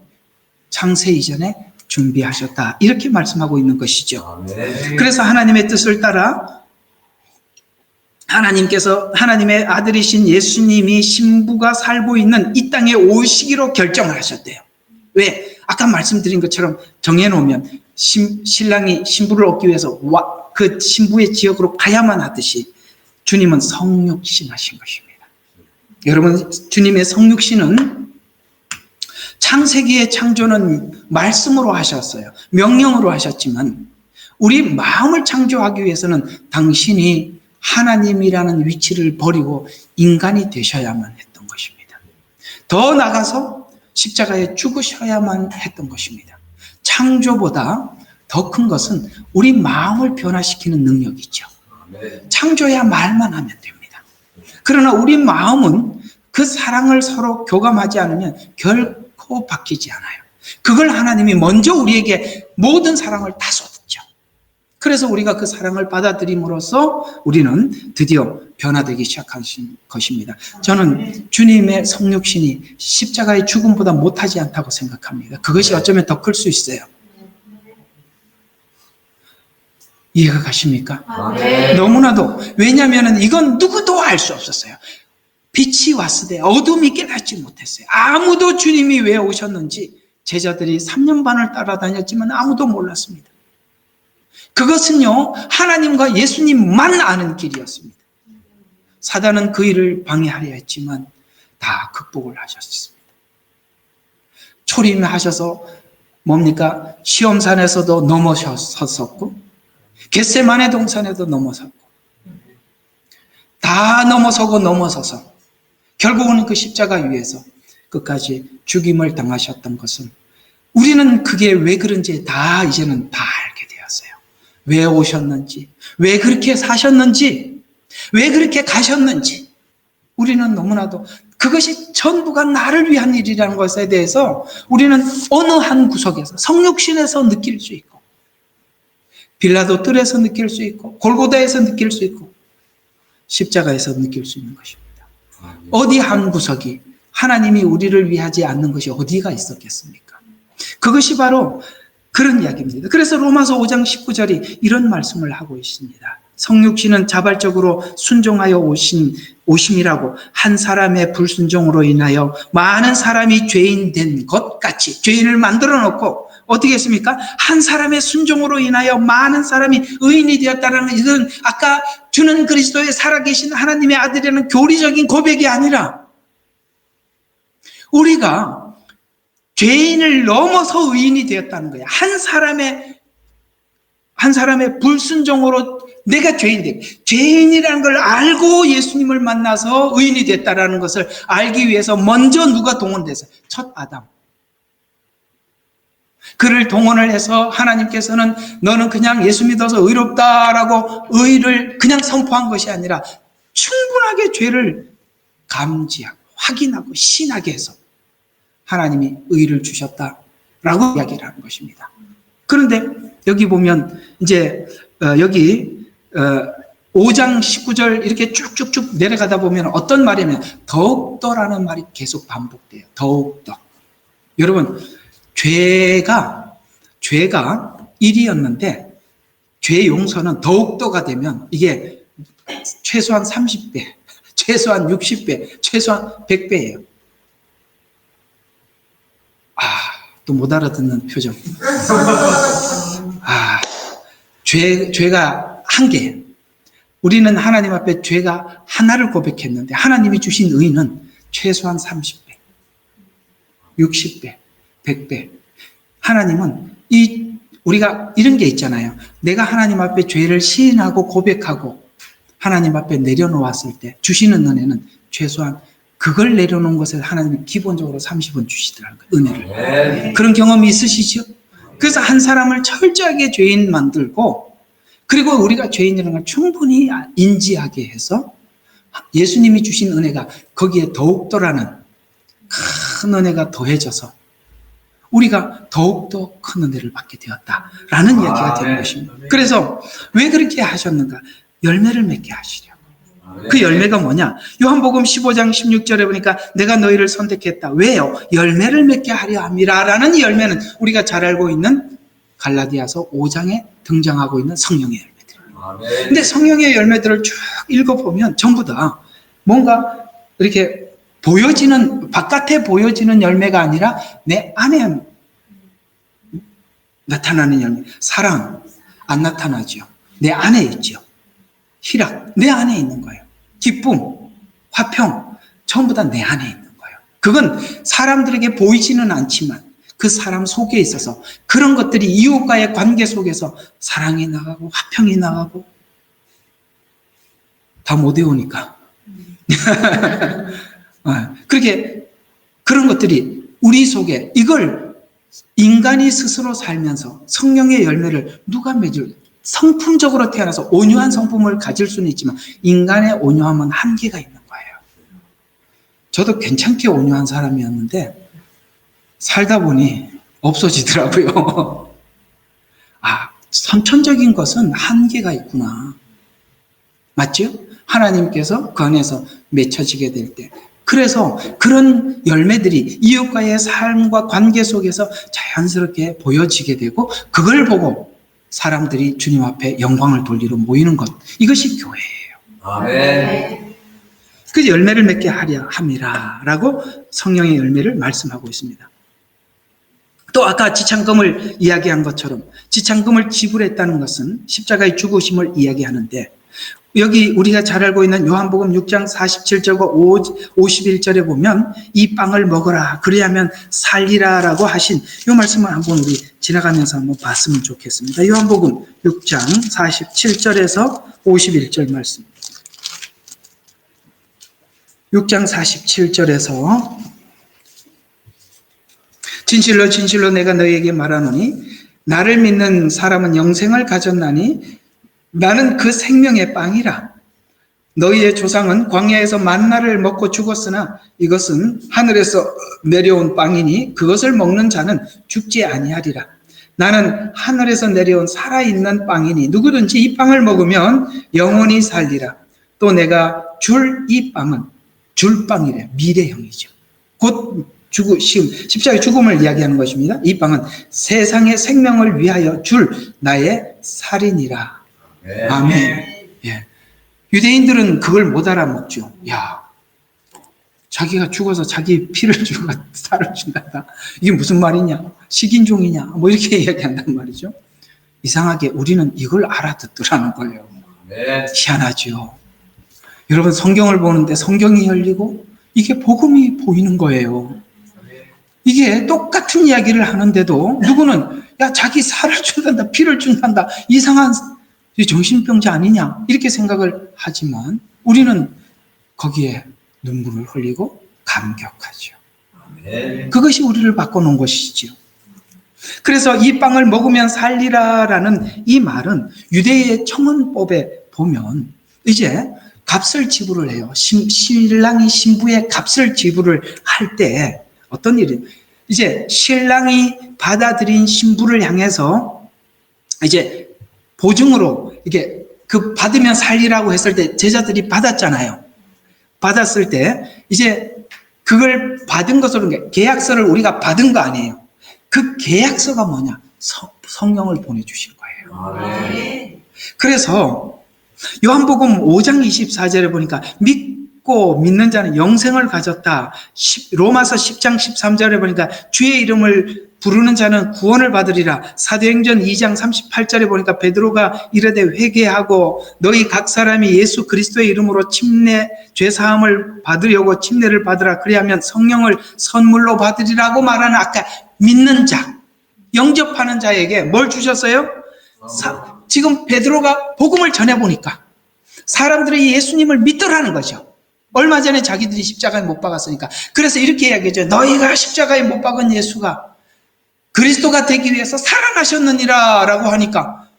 창세 이전에 준비하셨다. 이렇게 말씀하고 있는 것이죠. 그래서 하나님의 뜻을 따라 하나님의 아들이신 예수님이 신부가 살고 있는 이 땅에 오시기로 결정을 하셨대요. 왜? 아까 말씀드린 것처럼 정해놓으면 신랑이 신부를 얻기 위해서 그 신부의 지역으로 가야만 하듯이 주님은 성육신하신 것입니다. 여러분, 주님의 성육신은 창세기의 창조는 말씀으로 하셨어요. 명령으로 하셨지만 우리 마음을 창조하기 위해서는 당신이 하나님이라는 위치를 버리고 인간이 되셔야만 했던 것입니다. 더 나아가서 십자가에 죽으셔야만 했던 것입니다. 창조보다 더 큰 것은 우리 마음을 변화시키는 능력이죠. 창조야 말만 하면 됩니다. 그러나 우리 마음은 그 사랑을 서로 교감하지 않으면 결코 바뀌지 않아요. 그걸 하나님이 먼저 우리에게 모든 사랑을 다 쏟았죠. 그래서 우리가 그 사랑을 받아들임으로써 우리는 드디어 변화되기 시작한 것입니다. 저는 주님의 성육신이 십자가의 죽음보다 못하지 않다고 생각합니다. 그것이 어쩌면 더 클 수 있어요. 이해가 가십니까? 너무나도. 왜냐하면 이건 누구도 알 수 없었어요. 빛이 왔으되 어둠이 깨닫지 못했어요. 아무도 주님이 왜 오셨는지 제자들이 3년 반을 따라다녔지만 아무도 몰랐습니다. 그것은요, 하나님과 예수님만 아는 길이었습니다. 사단은 그 일을 방해하려 했지만 다 극복을 하셨습니다. 초림하셔서 뭡니까? 시험산에서도 넘어섰었고 겟세마네 동산에도 넘어섰고 다 넘어서서 결국은 그 십자가 위에서 끝까지 죽임을 당하셨던 것은 우리는 그게 왜 그런지 다 이제는 다 알게 되었어요. 왜 오셨는지, 왜 그렇게 사셨는지, 왜 그렇게 가셨는지 우리는 너무나도 그것이 전부가 나를 위한 일이라는 것에 대해서 우리는 어느 한 구석에서 성육신에서 느낄 수 있고 빌라도 뜰에서 느낄 수 있고 골고다에서 느낄 수 있고 십자가에서 느낄 수 있는 것입니다. 어디 한 구석이 하나님이 우리를 위하지 않는 것이 어디가 있었겠습니까? 그것이 바로 그런 이야기입니다. 그래서 로마서 5장 19절이 이런 말씀을 하고 있습니다. 성육신은 자발적으로 순종하여 오심이라고 한 사람의 불순종으로 인하여 많은 사람이 죄인 된 것 같이 죄인을 만들어 놓고 어떻게 했습니까? 한 사람의 순종으로 인하여 많은 사람이 의인이 되었다는 이건 아까 주는 그리스도의 살아계신 하나님의 아들이라는 교리적인 고백이 아니라 우리가 죄인을 넘어서 의인이 되었다는 거예요. 한 사람의 불순종으로 내가 죄인이라는 걸 알고 예수님을 만나서 의인이 됐다라는 것을 알기 위해서 먼저 누가 동원됐어요? 첫 아담. 그를 동원을 해서 하나님께서는 너는 그냥 예수 믿어서 의롭다라고 의를 그냥 선포한 것이 아니라 충분하게 죄를 감지하고 확인하고 신하게 해서 하나님이 의를 주셨다라고 이야기를 하는 것입니다. 그런데 여기 보면 이제 여기 5장 19절 이렇게 쭉쭉쭉 내려가다 보면 어떤 말이냐면 더욱더라는 말이 계속 반복돼요. 더욱더. 여러분 죄가 1이었는데 죄 용서는 더욱더가 되면 이게 최소한 30배, 최소한 60배, 최소한 100배예요. 또 못 알아듣는 표정. 죄가 한 개. 우리는 하나님 앞에 죄가 하나를 고백했는데 하나님이 주신 의는 최소한 30배, 60배, 100배. 하나님은 우리가 이런 게 있잖아요. 내가 하나님 앞에 죄를 시인하고 고백하고 하나님 앞에 내려놓았을 때 주시는 은혜는 최소한 그걸 내려놓은 것에 하나님이 기본적으로 30원 주시더라고요. 은혜를. 그런 경험이 있으시죠? 그래서 한 사람을 철저하게 죄인 만들고 그리고 우리가 죄인이라는 걸 충분히 인지하게 해서 예수님이 주신 은혜가 거기에 더욱더라는 큰 은혜가 더해져서 우리가 더욱더 큰 은혜를 받게 되었다라는 이야기가 되는 것입니다. 그래서 왜 그렇게 하셨는가? 열매를 맺게 하시려고. 그 열매가 뭐냐? 요한복음 15장 16절에 보니까 내가 너희를 선택했다. 왜요? 열매를 맺게 하려 함이라 라는 이 열매는 우리가 잘 알고 있는 갈라디아서 5장에 등장하고 있는 성령의 열매들. 근데 성령의 열매들을 쭉 읽어보면 전부 다 뭔가 이렇게 바깥에 보여지는 열매가 아니라 내 안에 나타나는 열매. 사랑, 안 나타나죠. 내 안에 있죠. 희락, 내 안에 있는 거예요. 기쁨, 화평, 전부 다 내 안에 있는 거예요. 그건 사람들에게 보이지는 않지만 그 사람 속에 있어서 그런 것들이 이웃과의 관계 속에서 사랑이 나가고 화평이 나가고 다 못 외우니까. 그렇게 그런 것들이 우리 속에 이걸 인간이 스스로 살면서 성령의 열매를 누가 맺을 성품적으로 태어나서 온유한 성품을 가질 수는 있지만 인간의 온유함은 한계가 있는 거예요. 저도 괜찮게 온유한 사람이었는데 살다 보니 없어지더라고요. 선천적인 것은 한계가 있구나. 맞죠? 하나님께서 그 안에서 맺혀지게 될 때. 그래서 그런 열매들이 이웃과의 삶과 관계 속에서 자연스럽게 보여지게 되고 그걸 보고 사람들이 주님 앞에 영광을 돌리러 모이는 것. 이것이 교회예요. 아멘. 그 열매를 맺게 하려 함이라 라고 성령의 열매를 말씀하고 있습니다. 또 아까 지창금을 이야기한 것처럼 지창금을 지불했다는 것은 십자가의 죽으심을 이야기하는데 여기 우리가 잘 알고 있는 요한복음 6장 47절과 51절에 보면 이 빵을 먹어라 그리하면 살리라 라고 하신 이 말씀을 한번 우리 지나가면서 한번 봤으면 좋겠습니다. 요한복음 6장 47절에서 51절 말씀. 6장 47절에서 진실로 진실로 내가 너희에게 말하노니 나를 믿는 사람은 영생을 가졌나니 나는 그 생명의 빵이라. 너희의 조상은 광야에서 만나를 먹고 죽었으나 이것은 하늘에서 내려온 빵이니 그것을 먹는 자는 죽지 아니하리라. 나는 하늘에서 내려온 살아있는 빵이니 누구든지 이 빵을 먹으면 영원히 살리라. 또 내가 줄 이 빵은 줄 빵이래. 미래형이죠. 곧 죽으심, 십자가의 죽음을 이야기하는 것입니다. 이 빵은 세상의 생명을 위하여 줄 나의 살이니라. 아멘. 예. 유대인들은 그걸 못 알아먹죠. 야, 자기가 죽어서 자기 피를 주고 살을 준단다. 이게 무슨 말이냐? 식인종이냐? 뭐 이렇게 이야기한단 말이죠. 이상하게 우리는 이걸 알아듣더라는 거예요. 희한하죠. 여러분 성경을 보는데 성경이 열리고 이게 복음이 보이는 거예요. 이게 똑같은 이야기를 하는데도 누구는 야 자기 살을 준단다, 피를 준단다. 이상한 정신병자 아니냐 이렇게 생각을 하지만 우리는 거기에 눈물을 흘리고 감격하죠. 그것이 우리를 바꿔놓은 것이지요. 그래서 이 빵을 먹으면 살리라라는 이 말은 유대의 청혼법에 보면 이제 값을 지불을 해요. 신랑이 신부의 값을 지불을 할 때 어떤 일이 이제 신랑이 받아들인 신부를 향해서 이제 보증으로 이게 그 받으면 살리라고 했을 때 제자들이 받았잖아요. 받았을 때 이제 그걸 받은 것으로 계약서를 우리가 받은 거 아니에요. 그 계약서가 뭐냐? 성령을 보내주신 거예요. 그래서 요한복음 5장 24절에 보니까 믿고 믿는 자는 영생을 가졌다. 로마서 10장 13절에 보니까 주의 이름을 부르는 자는 구원을 받으리라. 사도행전 2장 38절에 보니까 베드로가 이르되 회개하고 너희 각 사람이 예수 그리스도의 이름으로 죄사함을 받으려고 침례를 받으라. 그리하면 성령을 선물로 받으리라고 말하는 아까 믿는 자, 영접하는 자에게 뭘 주셨어요? 지금 베드로가 복음을 전해보니까 사람들이 예수님을 믿더라는 거죠. 얼마 전에 자기들이 십자가에 못 박았으니까. 그래서 이렇게 이야기하죠. 너희가 십자가에 못 박은 예수가 그리스도가 되기 위해서 살아나셨느니라 라고 하니까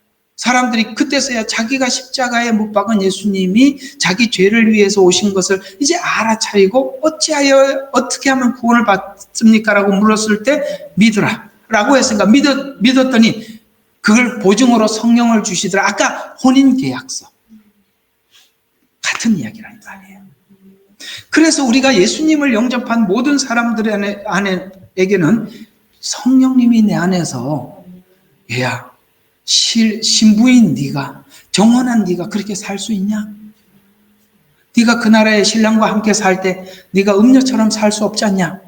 사람들이 그때서야 자기가 십자가에 못 박은 예수님이 자기 죄를 위해서 오신 것을 이제 알아차리고 어떻게 하면 구원을 받습니까? 라고 물었을 때 믿으라 라고 했으니까 믿었더니 그걸 보증으로 성령을 주시더라. 아까 혼인계약서 같은 이야기라는 말이에요. 그래서 우리가 예수님을 영접한 모든 사람들 안에게는 성령님이 내 안에서 얘야 신부인 네가 정혼한 네가 그렇게 살 수 있냐? 네가 그 나라의 신랑과 함께 살 때 네가 음녀처럼 살 수 없지 않냐?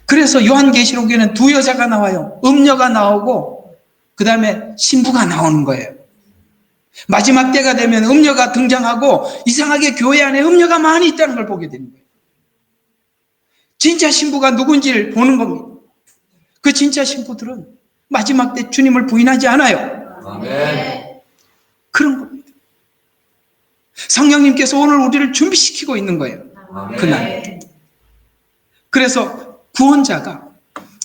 그래서 요한계시록에는 두 여자가 나와요. 음녀가 나오고 그 다음에 신부가 나오는 거예요. 마지막 때가 되면 음녀가 등장하고 이상하게 교회 안에 음녀가 많이 있다는 걸 보게 되는 거예요. 진짜 신부가 누군지를 보는 겁니다. 그 진짜 신부들은 마지막 때 주님을 부인하지 않아요. 아멘. 그런 겁니다. 성령님께서 오늘 우리를 준비시키고 있는 거예요. 아멘. 그날. 그래서 구원자가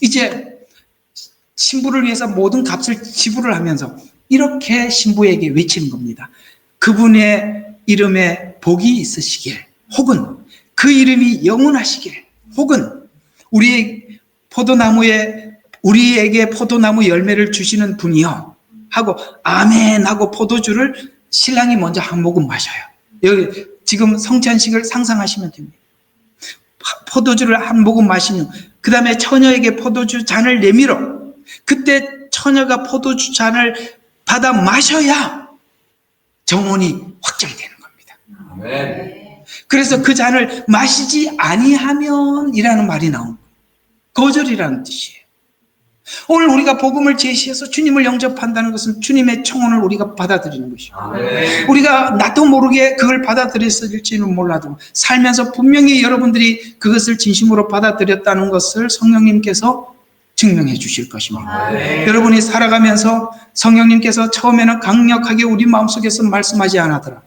이제 신부를 위해서 모든 값을 지불을 하면서 이렇게 신부에게 외치는 겁니다. 그분의 이름에 복이 있으시길, 혹은 그 이름이 영원하시길, 혹은 우리에게 포도나무 열매를 주시는 분이요 하고 아멘 하고 포도주를 신랑이 먼저 한 모금 마셔요. 여기 지금 성찬식을 상상하시면 됩니다. 포도주를 한 모금 마시면 그 다음에 처녀에게 포도주 잔을 내밀어. 그때 처녀가 포도주 잔을 받아 마셔야 정혼이 확정되는 겁니다. 아멘. 그래서 그 잔을 마시지 아니하면 이라는 말이 나옵니다. 거절이라는 뜻이에요. 오늘 우리가 복음을 제시해서 주님을 영접한다는 것은 주님의 청혼을 우리가 받아들이는 것이에요. 아멘. 우리가 나도 모르게 그걸 받아들였을지는 몰라도 살면서 분명히 여러분들이 그것을 진심으로 받아들였다는 것을 성령님께서 증명해 주실 것입니다. 아멘. 여러분이 살아가면서 성령님께서 처음에는 강력하게 우리 마음속에서 말씀하지 않았더라.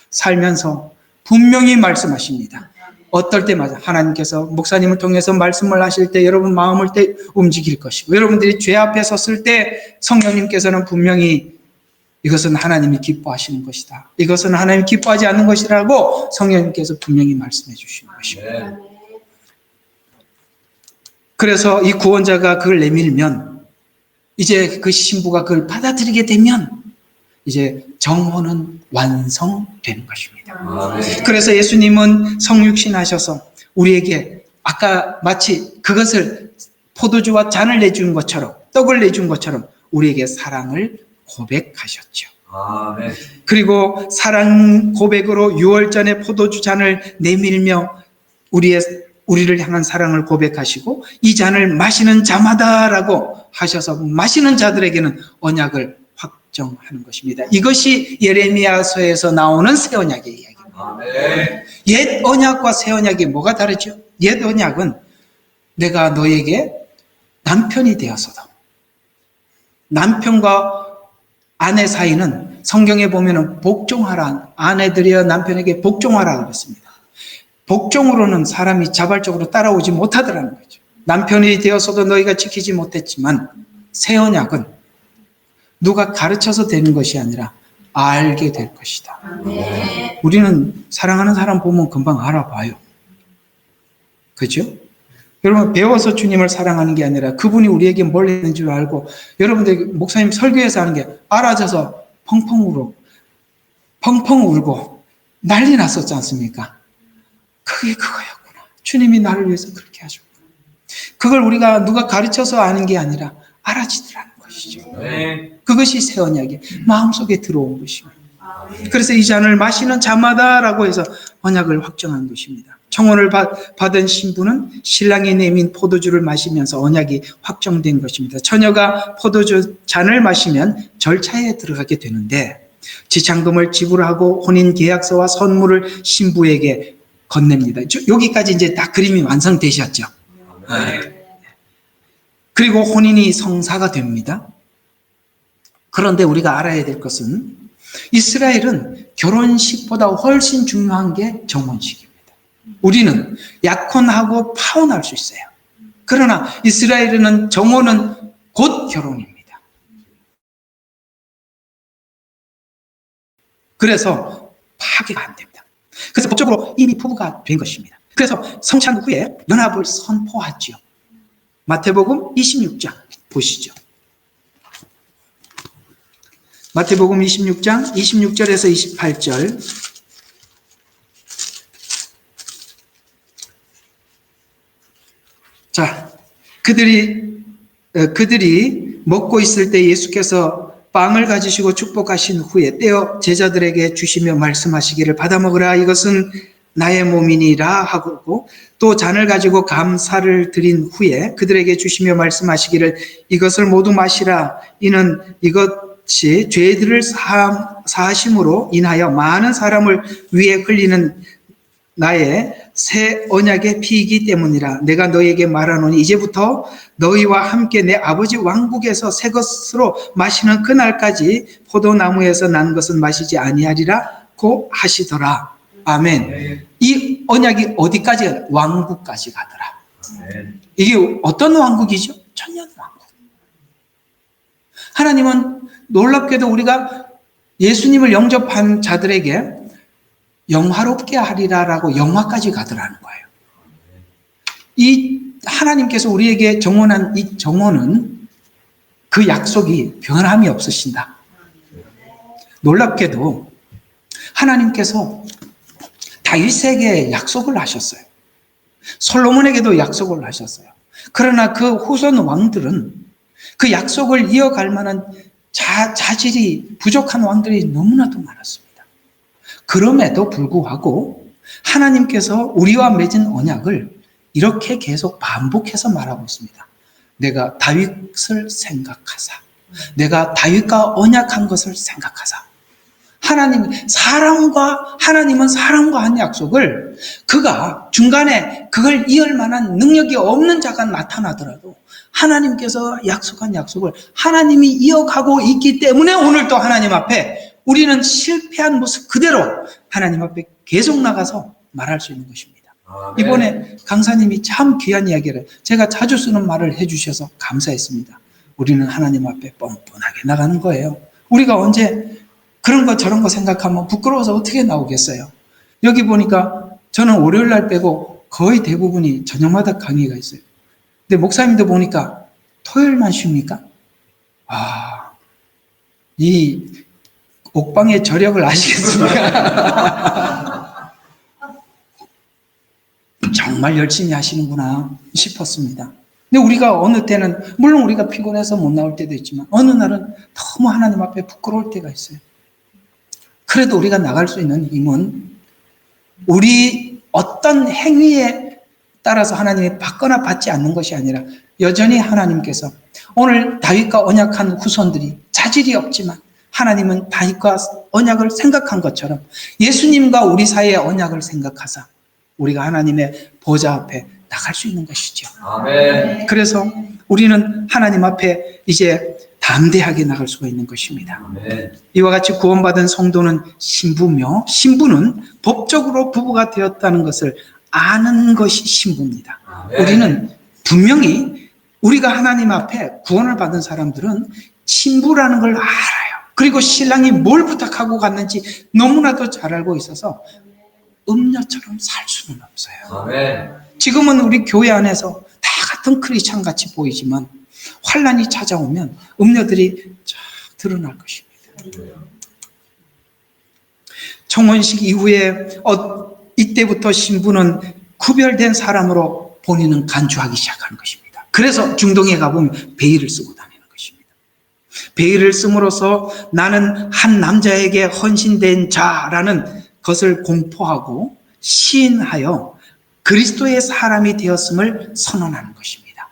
살면서 분명히 말씀하십니다. 어떨 때마다 하나님께서 목사님을 통해서 말씀을 하실 때 여러분 마음을 움직일 것이고, 여러분들이 죄 앞에 섰을 때 성령님께서는 분명히 이것은 하나님이 기뻐하시는 것이다, 이것은 하나님이 기뻐하지 않는 것이라고 성령님께서 분명히 말씀해 주시는 것입니다. 아멘. 그래서 이 구원자가 그걸 내밀면, 이제 그 신부가 그걸 받아들이게 되면 이제 정혼은 완성되는 것입니다. 아멘. 그래서 예수님은 성육신 하셔서 우리에게 아까 마치 그것을 포도주와 잔을 내준 것처럼, 떡을 내준 것처럼 우리에게 사랑을 고백하셨죠. 아멘. 그리고 사랑 고백으로 6월 전에 포도주 잔을 내밀며 우리를 향한 사랑을 고백하시고 이 잔을 마시는 자마다라고 하셔서 마시는 자들에게는 언약을 확정하는 것입니다. 이것이 예레미야서에서 나오는 새 언약의 이야기입니다. 아멘. 옛 언약과 새 언약이 뭐가 다르죠? 옛 언약은 내가 너에게 남편이 되어서도, 남편과 아내 사이는 성경에 보면은 복종하라, 아내들이여 남편에게 복종하라 그랬습니다. 복종으로는 사람이 자발적으로 따라오지 못하더라는 거죠. 남편이 되어서도 너희가 지키지 못했지만 새 언약은 누가 가르쳐서 되는 것이 아니라 알게 될 것이다. 네. 우리는 사랑하는 사람 보면 금방 알아봐요. 그죠? 여러분, 배워서 주님을 사랑하는 게 아니라 그분이 우리에게 뭘 했는지 를 알고, 여러분들 목사님 설교에서 하는 게 알아져서 펑펑 울고 난리 났었지 않습니까? 그게 그거였구나. 주님이 나를 위해서 그렇게 하셨구나. 그걸 우리가 누가 가르쳐서 아는 게 아니라 알아지더라는 것이죠. 네. 그것이 새 언약의 마음속에 들어온 것입니다. 그래서 이 잔을 마시는 자마다라고 해서 언약을 확정한 것입니다. 청혼을 받은 신부는 신랑이 내민 포도주를 마시면서 언약이 확정된 것입니다. 처녀가 포도주 잔을 마시면 절차에 들어가게 되는데 지참금을 지불하고 혼인 계약서와 선물을 신부에게 건넵니다. 여기까지 이제 다 그림이 완성되셨죠. 아멘. 그리고 혼인이 성사가 됩니다. 그런데 우리가 알아야 될 것은 이스라엘은 결혼식보다 훨씬 중요한 게 정혼식입니다. 우리는 약혼하고 파혼할 수 있어요. 그러나 이스라엘은 정혼은 곧 결혼입니다. 그래서 파괴가 안 됩니다. 그래서 법적으로 이미 부부가 된 것입니다. 그래서 성찬 후에 연합을 선포하지요. 마태복음 26장 보시죠. 마태복음 26장 26절에서 28절. 자, 그들이 먹고 있을 때 예수께서 빵을 가지시고 축복하신 후에 떼어 제자들에게 주시며 말씀하시기를 받아 먹으라 이것은 나의 몸이니라 하고 또 잔을 가지고 감사를 드린 후에 그들에게 주시며 말씀하시기를 이것을 모두 마시라 이는 이것이 죄들을 사하심으로 인하여 많은 사람을 위해 흘리는 나의 새 언약의 피이기 때문이라. 내가 너희에게 말하노니 이제부터 너희와 함께 내 아버지 왕국에서 새 것으로 마시는 그날까지 포도나무에서 난 것은 마시지 아니하리라고 하시더라. 아멘. 이 언약이 어디까지 가더라? 왕국까지 가더라. 이게 어떤 왕국이죠? 천년 왕국. 하나님은 놀랍게도 우리가 예수님을 영접한 자들에게 영화롭게 하리라라고 영화까지 가더라는 거예요. 이 하나님께서 우리에게 정언한 이 정언은 그 약속이 변함이 없으신다. 놀랍게도 하나님께서 다윗에게 약속을 하셨어요. 솔로몬에게도 약속을 하셨어요. 그러나 그 후손 왕들은 그 약속을 이어갈 만한 자질이 부족한 왕들이 너무나도 많았습니다. 그럼에도 불구하고 하나님께서 우리와 맺은 언약을 이렇게 계속 반복해서 말하고 있습니다. 내가 다윗을 생각하사, 내가 다윗과 언약한 것을 생각하사. 하나님은 사람과 한 약속을 그가 중간에 그걸 이을 만한 능력이 없는 자가 나타나더라도 하나님께서 약속한 약속을 하나님이 이어가고 있기 때문에 오늘도 하나님 앞에 우리는 실패한 모습 그대로 하나님 앞에 계속 나가서 말할 수 있는 것입니다. 이번에 강사님이 참 귀한 이야기를 제가 자주 쓰는 말을 해주셔서 감사했습니다. 우리는 하나님 앞에 뻔뻔하게 나가는 거예요. 우리가 언제 그런 거 저런 거 생각하면 부끄러워서 어떻게 나오겠어요. 여기 보니까 저는 월요일 날 빼고 거의 대부분이 저녁마다 강의가 있어요. 근데 목사님도 보니까 토요일만 쉽니까? 이 옥방의 저력을 아시겠습니까? 정말 열심히 하시는구나 싶었습니다. 근데 우리가 어느 때는 물론 우리가 피곤해서 못 나올 때도 있지만 어느 날은 너무 하나님 앞에 부끄러울 때가 있어요. 그래도 우리가 나갈 수 있는 힘은 우리 어떤 행위에 따라서 하나님이 받거나 받지 않는 것이 아니라 여전히 하나님께서 오늘 다윗과 언약한 후손들이 자질이 없지만 하나님은 다윗과 언약을 생각한 것처럼 예수님과 우리 사이의 언약을 생각하사 우리가 하나님의 보좌 앞에 나갈 수 있는 것이죠. 아멘. 그래서 우리는 하나님 앞에 이제 담대하게 나갈 수가 있는 것입니다. 아멘. 이와 같이 구원받은 성도는 신부며 신부는 법적으로 부부가 되었다는 것을 아는 것이 신부입니다. 아멘. 우리는 분명히 우리가 하나님 앞에 구원을 받은 사람들은 신부라는 걸 알아요. 그리고 신랑이 뭘 부탁하고 갔는지 너무나도 잘 알고 있어서 음녀처럼 살 수는 없어요. 아멘. 지금은 우리 교회 안에서 다 같은 크리스찬 같이 보이지만 환란이 찾아오면 음녀들이 쫙 드러날 것입니다. 청혼식 이후에 이때부터 신부는 구별된 사람으로 본인은 간주하기 시작하는 것입니다. 그래서 중동에 가보면 베일을 쓰고 다니는 것입니다. 베일을 씀으로써 나는 한 남자에게 헌신된 자라는 것을 공포하고 시인하여 그리스도의 사람이 되었음을 선언하는 것입니다.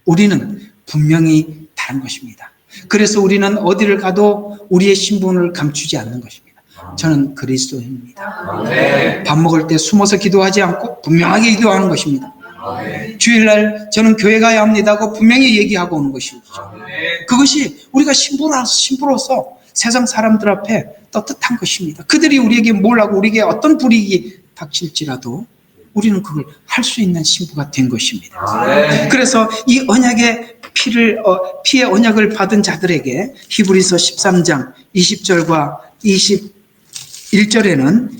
우리는 분명히 다른 것입니다. 그래서 우리는 어디를 가도 우리의 신분을 감추지 않는 것입니다. 저는 그리스도인입니다. 아멘. 밥 먹을 때 숨어서 기도하지 않고 분명하게 기도하는 것입니다. 아멘. 주일날 저는 교회 가야 합니다고 분명히 얘기하고 오는 것이죠. 아멘. 그것이 우리가 신부로서 세상 사람들 앞에 떳떳한 것입니다. 그들이 우리에게 뭘 하고 우리에게 어떤 불이익이 닥칠지라도 우리는 그걸 할 수 있는 신부가 된 것입니다. 아멘. 그래서 이 언약의 피의 언약을 받은 자들에게 히브리서 13장 20절과 21 1절에는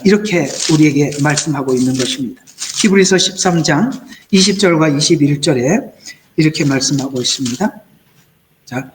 이렇게 우리에게 말씀하고 있는 것입니다. 히브리서 13장 20절과 21절에 이렇게 말씀하고 있습니다. 자,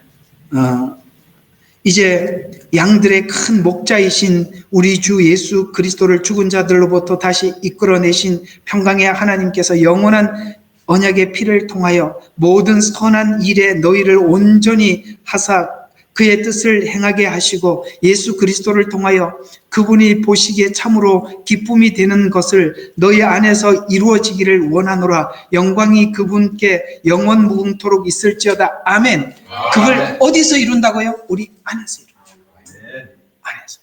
이제 양들의 큰 목자이신 우리 주 예수 그리스도를 죽은 자들로부터 다시 이끌어내신 평강의 하나님께서 영원한 언약의 피를 통하여 모든 선한 일에 너희를 온전히 하사 그의 뜻을 행하게 하시고 예수 그리스도를 통하여 그분이 보시기에 참으로 기쁨이 되는 것을 너희 안에서 이루어지기를 원하노라. 영광이 그분께 영원 무궁토록 있을지어다. 아멘. 그걸 어디서 이룬다고요? 우리 안에서 이룬다고요. 안에서.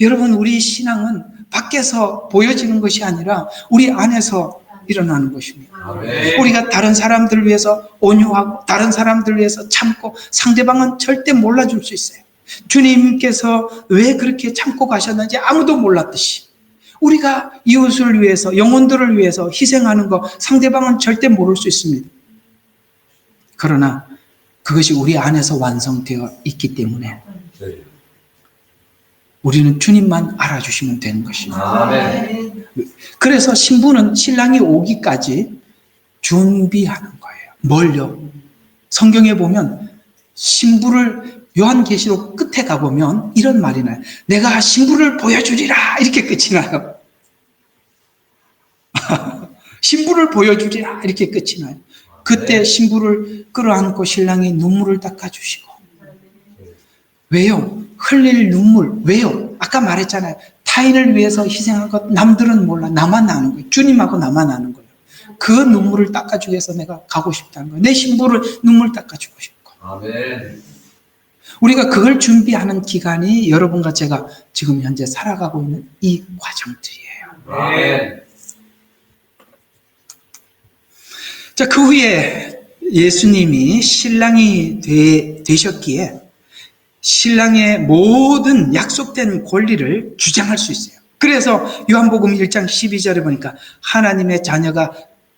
여러분, 우리 신앙은 밖에서 보여지는 것이 아니라 우리 안에서 일어나는 것입니다. 아멘. 우리가 다른 사람들을 위해서 온유하고 다른 사람들을 위해서 참고 상대방은 절대 몰라줄 수 있어요. 주님께서 왜 그렇게 참고 가셨는지 아무도 몰랐듯이 우리가 이웃을 위해서 영혼들을 위해서 희생하는 거 상대방은 절대 모를 수 있습니다. 그러나 그것이 우리 안에서 완성되어 있기 때문에 우리는 주님만 알아주시면 되는 것입니다. 아멘. 그래서 신부는 신랑이 오기까지 준비하는 거예요. 뭘요? 성경에 보면 신부를 요한계시록 끝에 가보면 이런 말이 나요. 내가 신부를 보여주리라 이렇게 끝이 나요. 신부를 보여주리라 이렇게 끝이 나요. 그때 신부를 끌어안고 신랑이 눈물을 닦아주시고. 왜요? 흘릴 눈물. 왜요? 아까 말했잖아요. 타인을 위해서 희생한 것 남들은 몰라. 나만 아는 거예요. 주님하고 나만 아는 거예요. 그 눈물을 닦아주기 위해서 내가 가고 싶다는 거예요. 내 신부를 눈물 닦아주고 싶고. 아멘. 우리가 그걸 준비하는 기간이 여러분과 제가 지금 현재 살아가고 있는 이 과정들이에요. 아멘. 자, 그 후에 예수님이 신랑이 되셨기에 신랑의 모든 약속된 권리를 주장할 수 있어요. 그래서 요한복음 1장 12절에 보니까 하나님의 자녀가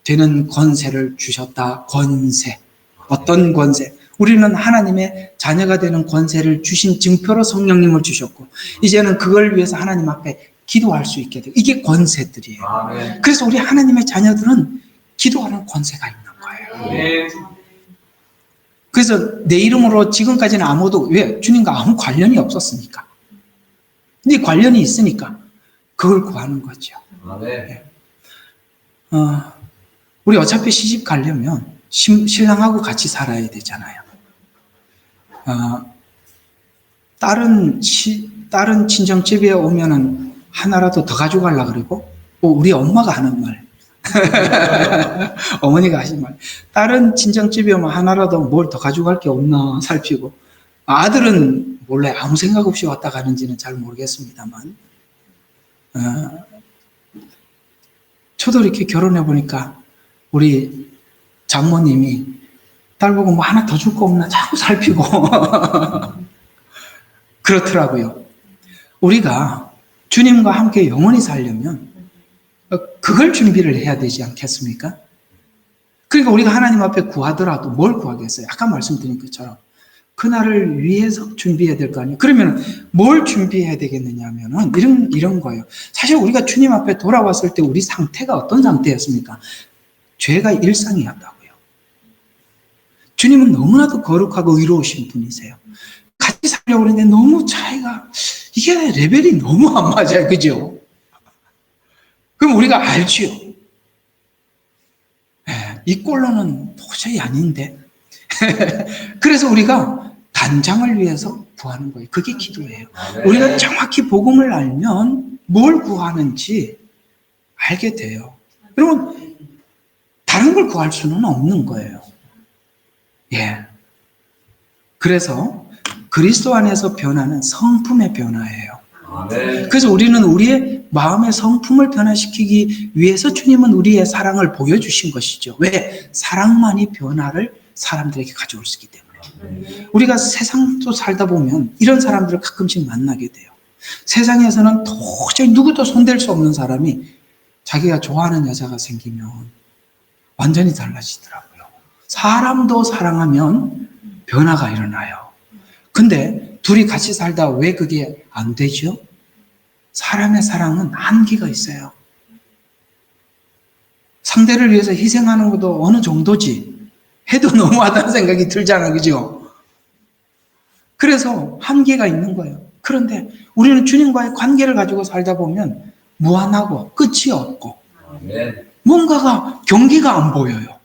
되는 권세를 주셨다. 권세. 어떤 권세? 우리는 하나님의 자녀가 되는 권세를 주신 증표로 성령님을 주셨고 이제는 그걸 위해서 하나님 앞에 기도할 수 있게 돼요. 이게 권세들이에요. 아멘. 그래서 우리 하나님의 자녀들은 기도하는 권세가 있는 거예요. 아멘. 그래서 내 이름으로 지금까지는 아무도 왜? 주님과 아무 관련이 없었으니까. 근데 관련이 있으니까 그걸 구하는 거죠. 아멘. 우리 어차피 시집 가려면 신랑하고 같이 살아야 되잖아요. 다른 친정집에 오면은 하나라도 더 가져가려고 그러고, 우리 엄마가 하는 말. 어머니가 하신 말. 다른 친정집에 오면 하나라도 뭘 더 가져갈 게 없나 살피고. 아들은 몰라요. 아무 생각 없이 왔다 가는지는 잘 모르겠습니다만. 저도 이렇게 결혼해 보니까 우리 장모님이 딸 보고 뭐 하나 더 줄 거 없나 자꾸 살피고. 그렇더라고요. 우리가 주님과 함께 영원히 살려면 그걸 준비를 해야 되지 않겠습니까? 그러니까 우리가 하나님 앞에 구하더라도 뭘 구하겠어요? 아까 말씀드린 것처럼 그날을 위해서 준비해야 될 거 아니에요? 그러면 뭘 준비해야 되겠느냐 하면은 이런 거예요. 사실 우리가 주님 앞에 돌아왔을 때 우리 상태가 어떤 상태였습니까? 죄가 일상이었다고요. 주님은 너무나도 거룩하고 의로우신 분이세요. 같이 살려고 그러는데 너무 차이가, 이게 레벨이 너무 안 맞아요. 그죠? 그럼 우리가 알지요. 이 꼴로는 도저히 아닌데. 그래서 우리가 단장을 위해서 구하는 거예요. 그게 기도예요. 우리가 정확히 복음을 알면 뭘 구하는지 알게 돼요. 여러분, 다른 걸 구할 수는 없는 거예요. 예. 그래서 그리스도 안에서 변하는 성품의 변화예요. 아멘. 그래서 우리는 우리의 마음의 성품을 변화시키기 위해서 주님은 우리의 사랑을 보여주신 것이죠. 왜? 사랑만이 변화를 사람들에게 가져올 수 있기 때문에. 우리가 세상도 살다 보면 이런 사람들을 가끔씩 만나게 돼요. 세상에서는 도저히 누구도 손댈 수 없는 사람이 자기가 좋아하는 여자가 생기면 완전히 달라지더라고요. 사람도 사랑하면 변화가 일어나요. 근데 둘이 같이 살다 왜 그게 안 되죠? 사람의 사랑은 한계가 있어요. 상대를 위해서 희생하는 것도 어느 정도지 해도 너무하다는 생각이 들잖아, 그죠? 그래서 한계가 있는 거예요. 그런데 우리는 주님과의 관계를 가지고 살다 보면 무한하고 끝이 없고 아멘. 뭔가가 경계가 안 보여요.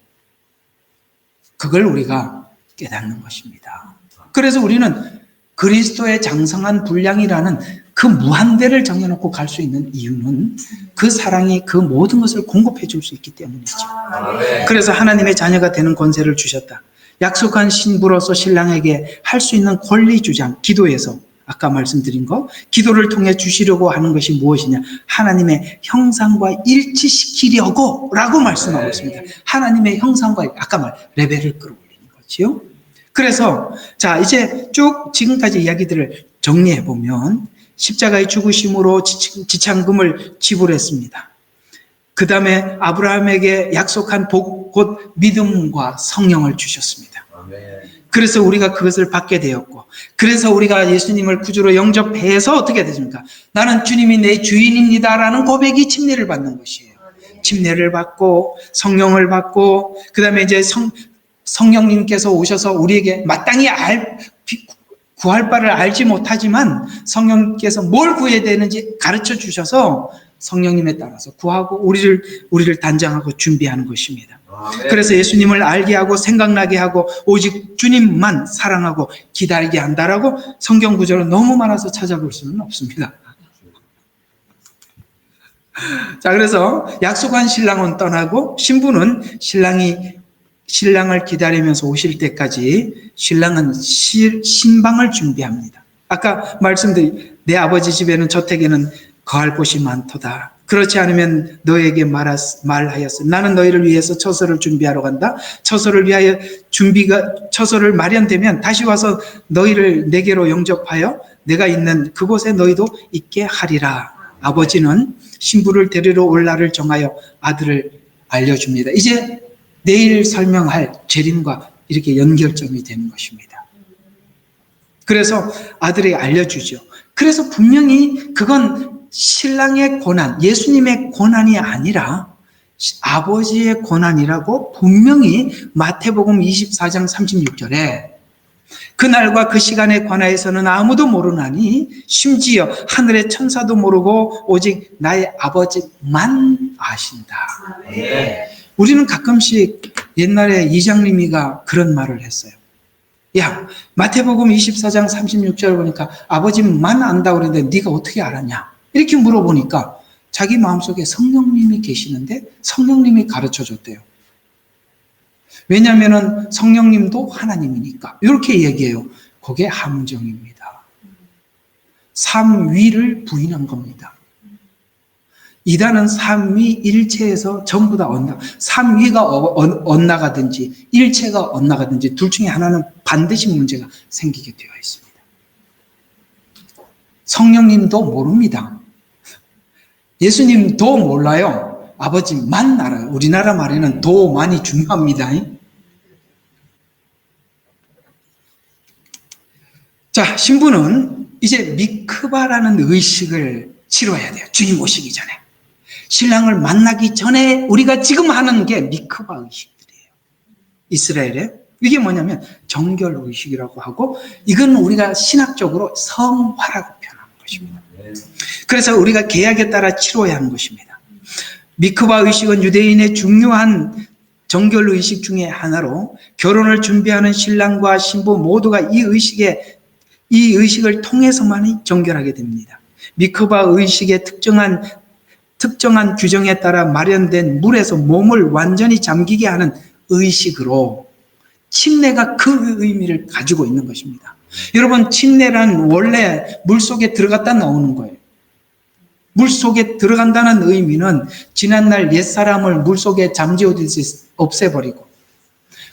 그걸 우리가 깨닫는 것입니다. 그래서 우리는 그리스도의 장성한 분량이라는 그 무한대를 정해놓고 갈 수 있는 이유는 그 사랑이 그 모든 것을 공급해 줄 수 있기 때문이죠. 아멘. 그래서 하나님의 자녀가 되는 권세를 주셨다. 약속한 신부로서 신랑에게 할 수 있는 권리 주장, 기도에서 아까 말씀드린 거, 기도를 통해 주시려고 하는 것이 무엇이냐? 하나님의 형상과 일치시키려고 라고 말씀하고 있습니다. 하나님의 형상과 아까 레벨을 끌어올리는 거지요. 그래서 자, 이제 쭉 지금까지 이야기들을 정리해 보면 십자가의 죽으심으로 지참금을 지불했습니다. 그 다음에 아브라함에게 약속한 복, 곧 믿음과 성령을 주셨습니다. 아멘. 그래서 우리가 그것을 받게 되었고, 그래서 우리가 예수님을 구주로 영접해서 어떻게 되십니까? 나는 주님이 내 주인입니다라는 고백이 침례를 받는 것이에요. 침례를 받고 성령을 받고, 그 다음에 이제 성령님께서 오셔서 우리에게 마땅히 구할 바를 알지 못하지만 성령께서 뭘 구해야 되는지 가르쳐 주셔서 성령님에 따라서 구하고 우리를 단장하고 준비하는 것입니다. 아멘. 그래서 예수님을 알게 하고 생각나게 하고 오직 주님만 사랑하고 기다리게 한다라고 성경 구절은 너무 많아서 찾아볼 수는 없습니다. 자, 그래서 약속한 신랑은 떠나고 신부는 신랑을 기다리면서 오실 때까지 신랑은 신방을 준비합니다. 아까 말씀드린 내 아버지 집에는 저택에는 거할 곳이 많도다. 그렇지 않으면 너에게 말하였어. 나는 너희를 위해서 처소를 준비하러 간다. 처소를 위하여 처소를 마련되면 다시 와서 너희를 내게로 영접하여 내가 있는 그곳에 너희도 있게 하리라. 아버지는 신부를 데리러 올 날을 정하여 아들을 알려줍니다. 이제 내일 설명할 재림과 이렇게 연결점이 되는 것입니다. 그래서 아들에게 알려주죠. 그래서 분명히 그건 신랑의 고난, 예수님의 고난이 아니라 아버지의 고난이라고 분명히 마태복음 24장 36절에 그날과 그 시간에 관하여서는 아무도 모르나니 심지어 하늘의 천사도 모르고 오직 나의 아버지만 아신다. 네. 우리는 가끔씩 옛날에 이장님이가 그런 말을 했어요. 야, 마태복음 24장 36절 보니까 아버지만 안다고 그랬는데 네가 어떻게 알았냐? 이렇게 물어보니까 자기 마음속에 성령님이 계시는데 성령님이 가르쳐 줬대요. 왜냐하면 성령님도 하나님이니까. 이렇게 얘기해요. 그게 함정입니다. 삼위를 부인한 겁니다. 이단은 삼위 일체에서 전부 다 삼위가 엇나가든지 일체가 엇나가든지 둘 중에 하나는 반드시 문제가 생기게 되어 있습니다. 성령님도 모릅니다. 예수님도 몰라요. 아버지만 알아요. 우리나라 말에는 도 많이 중요합니다. 자, 신부는 이제 미크바라는 의식을 치러야 돼요. 주님 오시기 전에. 신랑을 만나기 전에 우리가 지금 하는 게 미크바 의식들이에요. 이스라엘에. 이게 뭐냐면 정결 의식이라고 하고 이건 우리가 신학적으로 성화라고 표현하는 것입니다. 그래서 우리가 계약에 따라 치러야 하는 것입니다. 미크바 의식은 유대인의 중요한 정결 의식 중에 하나로 결혼을 준비하는 신랑과 신부 모두가 이 의식을 통해서만 정결하게 됩니다. 미크바 의식의 특정한 규정에 따라 마련된 물에서 몸을 완전히 잠기게 하는 의식으로 침례가 그 의미를 가지고 있는 것입니다. 여러분, 침례란 원래 물속에 들어갔다 나오는 거예요. 물속에 들어간다는 의미는 지난날 옛사람을 물속에 잠재우듯이 없애버리고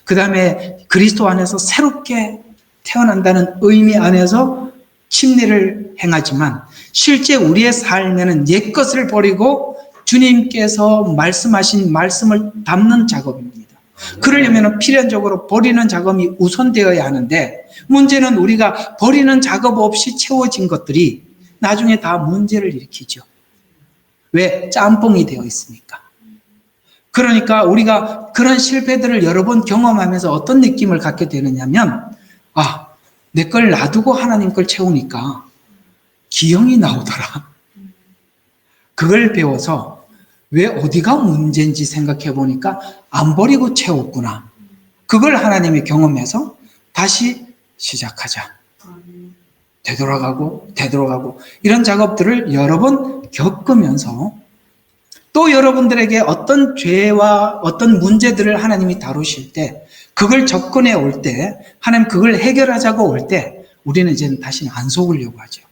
그 다음에 그리스도 안에서 새롭게 태어난다는 의미 안에서 침례를 행하지만 실제 우리의 삶에는 옛것을 버리고 주님께서 말씀하신 말씀을 담는 작업입니다. 그러려면 필연적으로 버리는 작업이 우선되어야 하는데 문제는 우리가 버리는 작업 없이 채워진 것들이 나중에 다 문제를 일으키죠. 왜? 짬뽕이 되어 있으니까. 그러니까 우리가 그런 실패들을 여러 번 경험하면서 어떤 느낌을 갖게 되느냐면, 아, 내 걸 놔두고 하나님 걸 채우니까 기형이 나오더라. 그걸 배워서 왜 어디가 문제인지 생각해 보니까 안 버리고 채웠구나. 그걸 하나님이 경험해서 다시 시작하자. 되돌아가고 이런 작업들을 여러 번 겪으면서 또 여러분들에게 어떤 죄와 어떤 문제들을 하나님이 다루실 때 그걸 접근해 올 때 하나님 그걸 해결하자고 올 때 우리는 이제는 다시는 안 속으려고 하죠.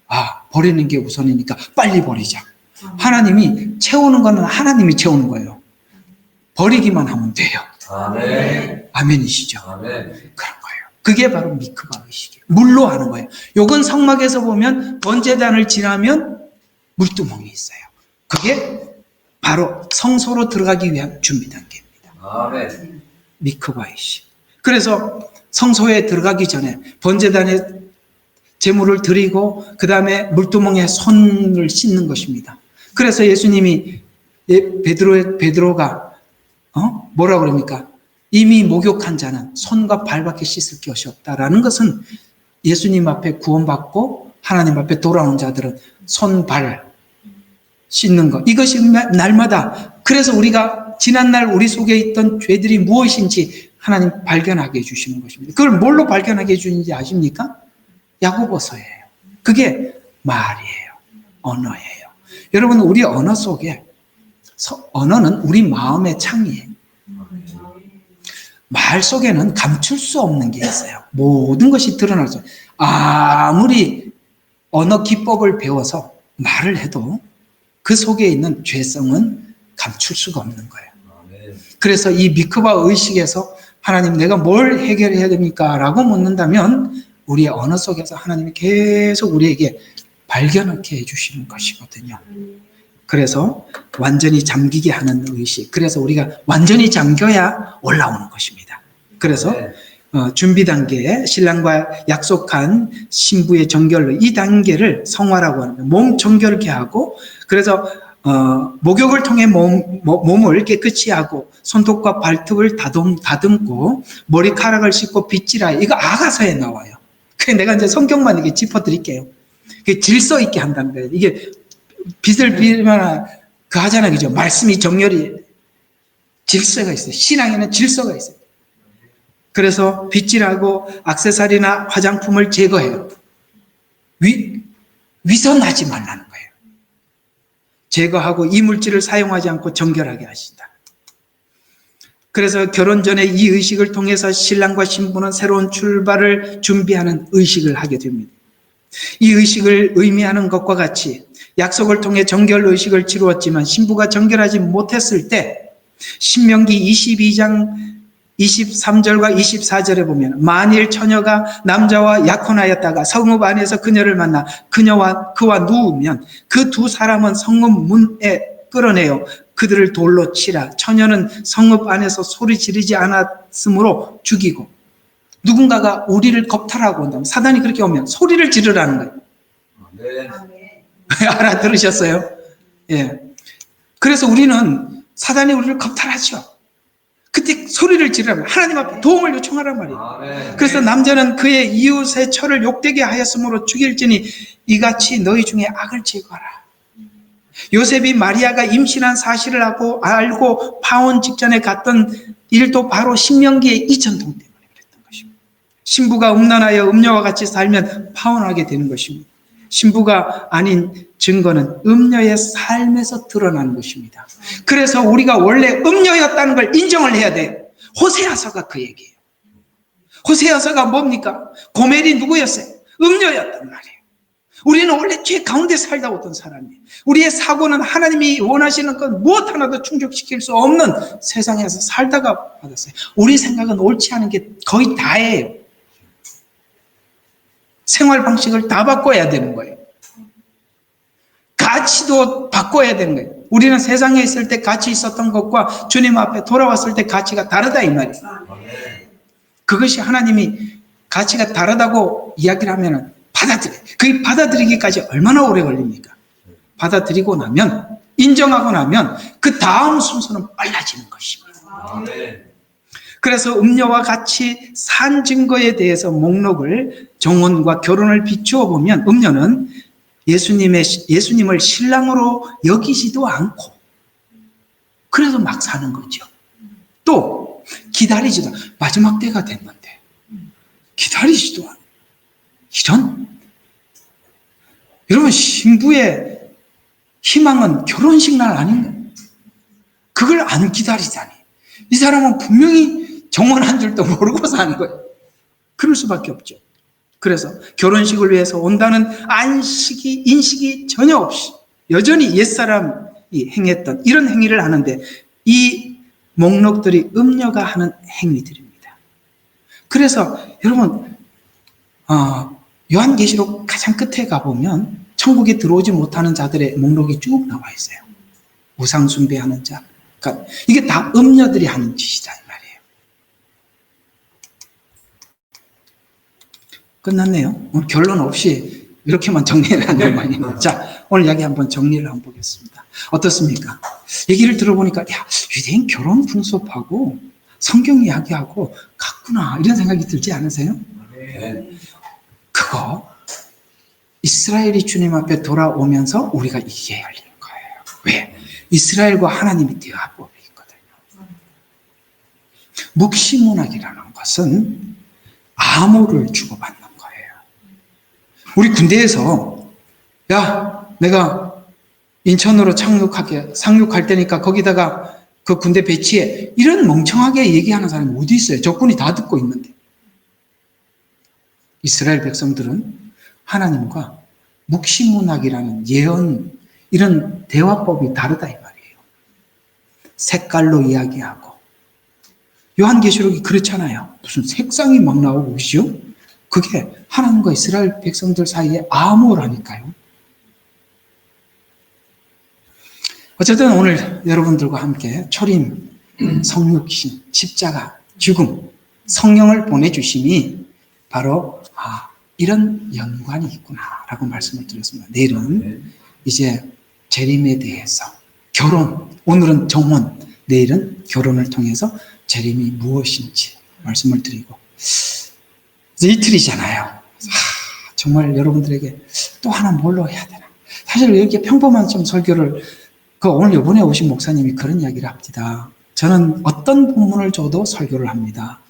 아, 버리는 게 우선이니까 빨리 버리자. 하나님이 채우는 거는 하나님이 채우는 거예요. 버리기만 하면 돼요. 아멘. 아멘이시죠? 아멘. 그런 거예요. 그게 바로 미크바 의식이에요. 물로 하는 거예요. 요건 성막에서 보면 번제단을 지나면 물두멍이 있어요. 그게 바로 성소로 들어가기 위한 준비 단계입니다. 아멘. 미크바 의식. 그래서 성소에 들어가기 전에 번제단에 제물을 드리고 그 다음에 물두멍에 손을 씻는 것입니다. 그래서 예수님이 베드로가 뭐라 그럽니까? 이미 목욕한 자는 손과 발밖에 씻을 것이 없다라는 것은 예수님 앞에 구원받고 하나님 앞에 돌아온 자들은 손, 발 씻는 것. 이것이 날마다 그래서 우리가 지난날 우리 속에 있던 죄들이 무엇인지 하나님 발견하게 해주시는 것입니다. 그걸 뭘로 발견하게 해주는지 아십니까? 야고보서예요. 그게 말이에요. 언어예요. 여러분 우리 언어 속에 언어는 우리 마음의 창이에요. 말 속에는 감출 수 없는 게 있어요. 모든 것이 드러나죠. 아무리 언어 기법을 배워서 말을 해도 그 속에 있는 죄성은 감출 수가 없는 거예요. 그래서 이 미크바 의식에서 하나님 내가 뭘 해결해야 됩니까? 라고 묻는다면 우리의 언어 속에서 하나님이 계속 우리에게 발견하게 해주시는 것이거든요. 그래서 완전히 잠기게 하는 의식. 그래서 우리가 완전히 잠겨야 올라오는 것입니다. 그래서 준비 단계에 신랑과 약속한 신부의 정결로 이 단계를 성화라고 합니다. 몸 정결케 하고 그래서 목욕을 통해 몸을 깨끗이 하고 손톱과 발톱을 다듬고 머리카락을 씻고 빗질하여 이거 아가서에 나와요. 그게 내가 이제 성경만 이렇게 짚어드릴게요. 질서 있게 한다는 거예요. 이게 빗을 빌면 그 하잖아요. 그죠? 말씀이 정렬이 질서가 있어요. 신앙에는 질서가 있어요. 그래서 빗질하고 액세서리나 화장품을 제거해요. 위선하지 말라는 거예요. 제거하고 이물질을 사용하지 않고 정결하게 하신다. 그래서 결혼 전에 이 의식을 통해서 신랑과 신부는 새로운 출발을 준비하는 의식을 하게 됩니다. 이 의식을 의미하는 것과 같이 약속을 통해 정결 의식을 치루었지만 신부가 정결하지 못했을 때 신명기 22장 23절과 24절에 보면 만일 처녀가 남자와 약혼하였다가 성읍 안에서 그녀를 만나 그와 누우면 그 두 사람은 성읍 문에 끌어내어 그들을 돌로 치라. 처녀는 성읍 안에서 소리 지르지 않았으므로 죽이고 누군가가 우리를 겁탈하고 온다면 사단이 그렇게 오면 소리를 지르라는 거예요. 네. 알아들으셨어요? 예. 그래서 우리는 사단이 우리를 겁탈하죠. 그때 소리를 지르라면 하나님 앞에 도움을 요청하란 말이에요. 아멘. 그래서 남자는 그의 이웃의 처를 욕되게 하였으므로 죽일지니 이같이 너희 중에 악을 제거하라. 요셉이 마리아가 임신한 사실을 알고 파혼 직전에 갔던 일도 바로 신명기의 이전통 때문에 그랬던 것입니다. 신부가 음란하여 음녀와 같이 살면 파혼하게 되는 것입니다. 신부가 아닌 증거는 음녀의 삶에서 드러나는 것입니다. 그래서 우리가 원래 음녀였다는 걸 인정을 해야 돼요. 호세아서가 그 얘기예요. 호세아서가 뭡니까? 고멜이 누구였어요? 음녀였단 말이에요. 우리는 원래 죄 가운데 살다 오던 사람이에요. 우리의 사고는 하나님이 원하시는 것 무엇 하나도 충족시킬 수 없는 세상에서 살다가 받았어요. 우리 생각은 옳지 않은 게 거의 다예요. 생활 방식을 다 바꿔야 되는 거예요. 가치도 바꿔야 되는 거예요. 우리는 세상에 있을 때 가치 있었던 것과 주님 앞에 돌아왔을 때 가치가 다르다 이 말이에요. 그것이 하나님이 가치가 다르다고 이야기를 하면 그게 받아들이기까지 얼마나 오래 걸립니까? 받아들이고 나면, 인정하고 나면 그 다음 순서는 빨라지는 것입니다. 그래서 음녀와 같이 산 증거에 대해서 목록을 정혼과 결혼을 비추어 보면 음녀는 예수님을 신랑으로 여기지도 않고 그래서 막 사는 거죠. 또 기다리지도 마지막 때가 됐는데 기다리지도 않고 여러분 신부의 희망은 결혼식 날 아닌가? 그걸 안 기다리다니 이 사람은 분명히 정혼한 줄도 모르고 사는 거예요. 그럴 수밖에 없죠. 그래서 결혼식을 위해서 온다는 인식이 전혀 없이 여전히 옛사람이 행했던 이런 행위를 하는데 이 목록들이 음녀가 하는 행위들입니다. 그래서 여러분 요한계시록 가장 끝에 가보면 천국에 들어오지 못하는 자들의 목록이 쭉 나와 있어요. 우상 숭배하는 자. 그러니까 이게 다 음녀들이 하는 짓이다 이 말이에요. 끝났네요. 오늘 결론 없이 이렇게만 정리를 한단 말이에요. 자, 오늘 이야기 한번 정리를 한번 보겠습니다. 어떻습니까? 얘기를 들어보니까 유대인 결혼 풍습하고 성경 이야기하고 같구나 이런 생각이 들지 않으세요? 네. 그거 이스라엘이 주님 앞에 돌아오면서 우리가 이게 열리는 거예요. 왜? 이스라엘과 하나님이 대화법이 있거든요. 묵시문학이라는 것은 암호를 주고받는 거예요. 우리 군대에서 내가 인천으로 상륙할 테니까 거기다가 그 군대 배치해 이런 멍청하게 얘기하는 사람이 어디 있어요? 적군이 다 듣고 있는데. 이스라엘 백성들은 하나님과 묵시문학이라는 예언 이런 대화법이 다르다 이 말이에요. 색깔로 이야기하고 요한계시록이 그렇잖아요. 무슨 색상이 막 나오고 그죠? 그게 하나님과 이스라엘 백성들 사이에 암호라니까요. 어쨌든 오늘 여러분들과 함께 초림, 성육신, 십자가, 죽음, 성령을 보내주심이 바로 이런 연관이 있구나라고 말씀을 드렸습니다. 내일은 이제 재림에 대해서 결혼, 오늘은 정혼, 내일은 결혼을 통해서 재림이 무엇인지 말씀을 드리고 이제 이틀이잖아요. 정말 여러분들에게 또 하나 뭘로 해야 되나? 사실 이렇게 평범한 좀 설교를 오늘 이번에 오신 목사님이 그런 이야기를 합니다. 저는 어떤 본문을 줘도 설교를 합니다.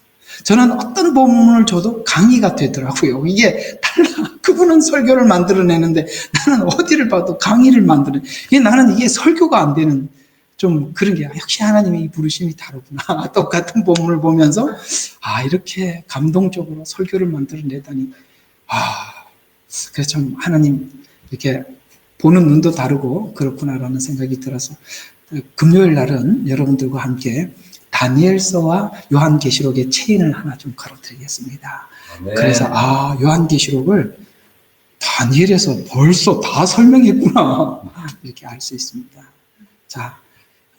저는 어떤 본문을 줘도 강의가 되더라고요. 이게 달라. 그분은 설교를 만들어내는데 나는 어디를 봐도 강의를 만드는. 나는 이게 설교가 안 되는 좀 그런 게 역시 하나님의 이 부르심이 다르구나. 똑같은 본문을 보면서 이렇게 감동적으로 설교를 만들어내다니 그래서 참 하나님 이렇게 보는 눈도 다르고 그렇구나라는 생각이 들어서 금요일 날은 여러분들과 함께 다니엘서와 요한계시록의 체인을 하나 좀 걸어드리겠습니다. 네. 그래서 요한계시록을 다니엘에서 벌써 다 설명했구나 이렇게 알 수 있습니다. 자,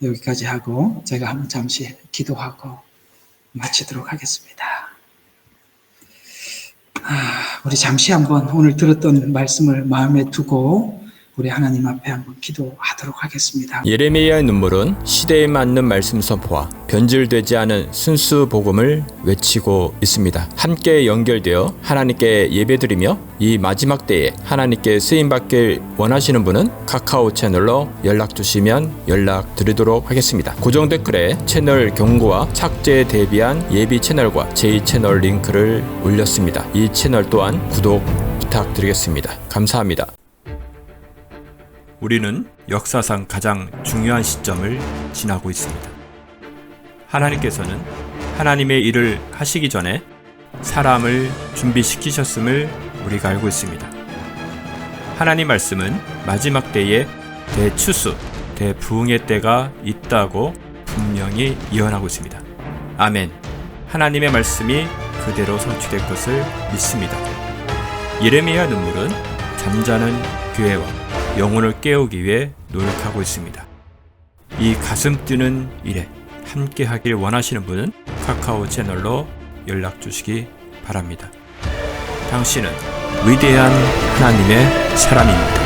여기까지 하고 제가 한번 잠시 기도하고 마치도록 하겠습니다. 우리 잠시 한번 오늘 들었던 말씀을 마음에 두고 우리 하나님 앞에 한번 기도하도록 하겠습니다. 예레미야의 눈물은 시대에 맞는 말씀 선포와 변질되지 않은 순수 복음을 외치고 있습니다. 함께 연결되어 하나님께 예배드리며 이 마지막 때에 하나님께 쓰임받길 원하시는 분은 카카오 채널로 연락 주시면 연락드리도록 하겠습니다. 고정 댓글에 채널 경고와 착제에 대비한 예비 채널과 제2채널 링크를 올렸습니다. 이 채널 또한 구독 부탁드리겠습니다. 감사합니다. 우리는 역사상 가장 중요한 시점을 지나고 있습니다. 하나님께서는 하나님의 일을 하시기 전에 사람을 준비시키셨음을 우리가 알고 있습니다. 하나님 말씀은 마지막 때에 대추수, 대부흥의 때가 있다고 분명히 예언하고 있습니다. 아멘. 하나님의 말씀이 그대로 성취될 것을 믿습니다. 예레미야 눈물은 잠자는 교회와 영혼을 깨우기 위해 노력하고 있습니다. 이 가슴 뛰는 일에 함께 하길 원하시는 분은 카카오 채널로 연락 주시기 바랍니다. 당신은 위대한 하나님의 사람입니다.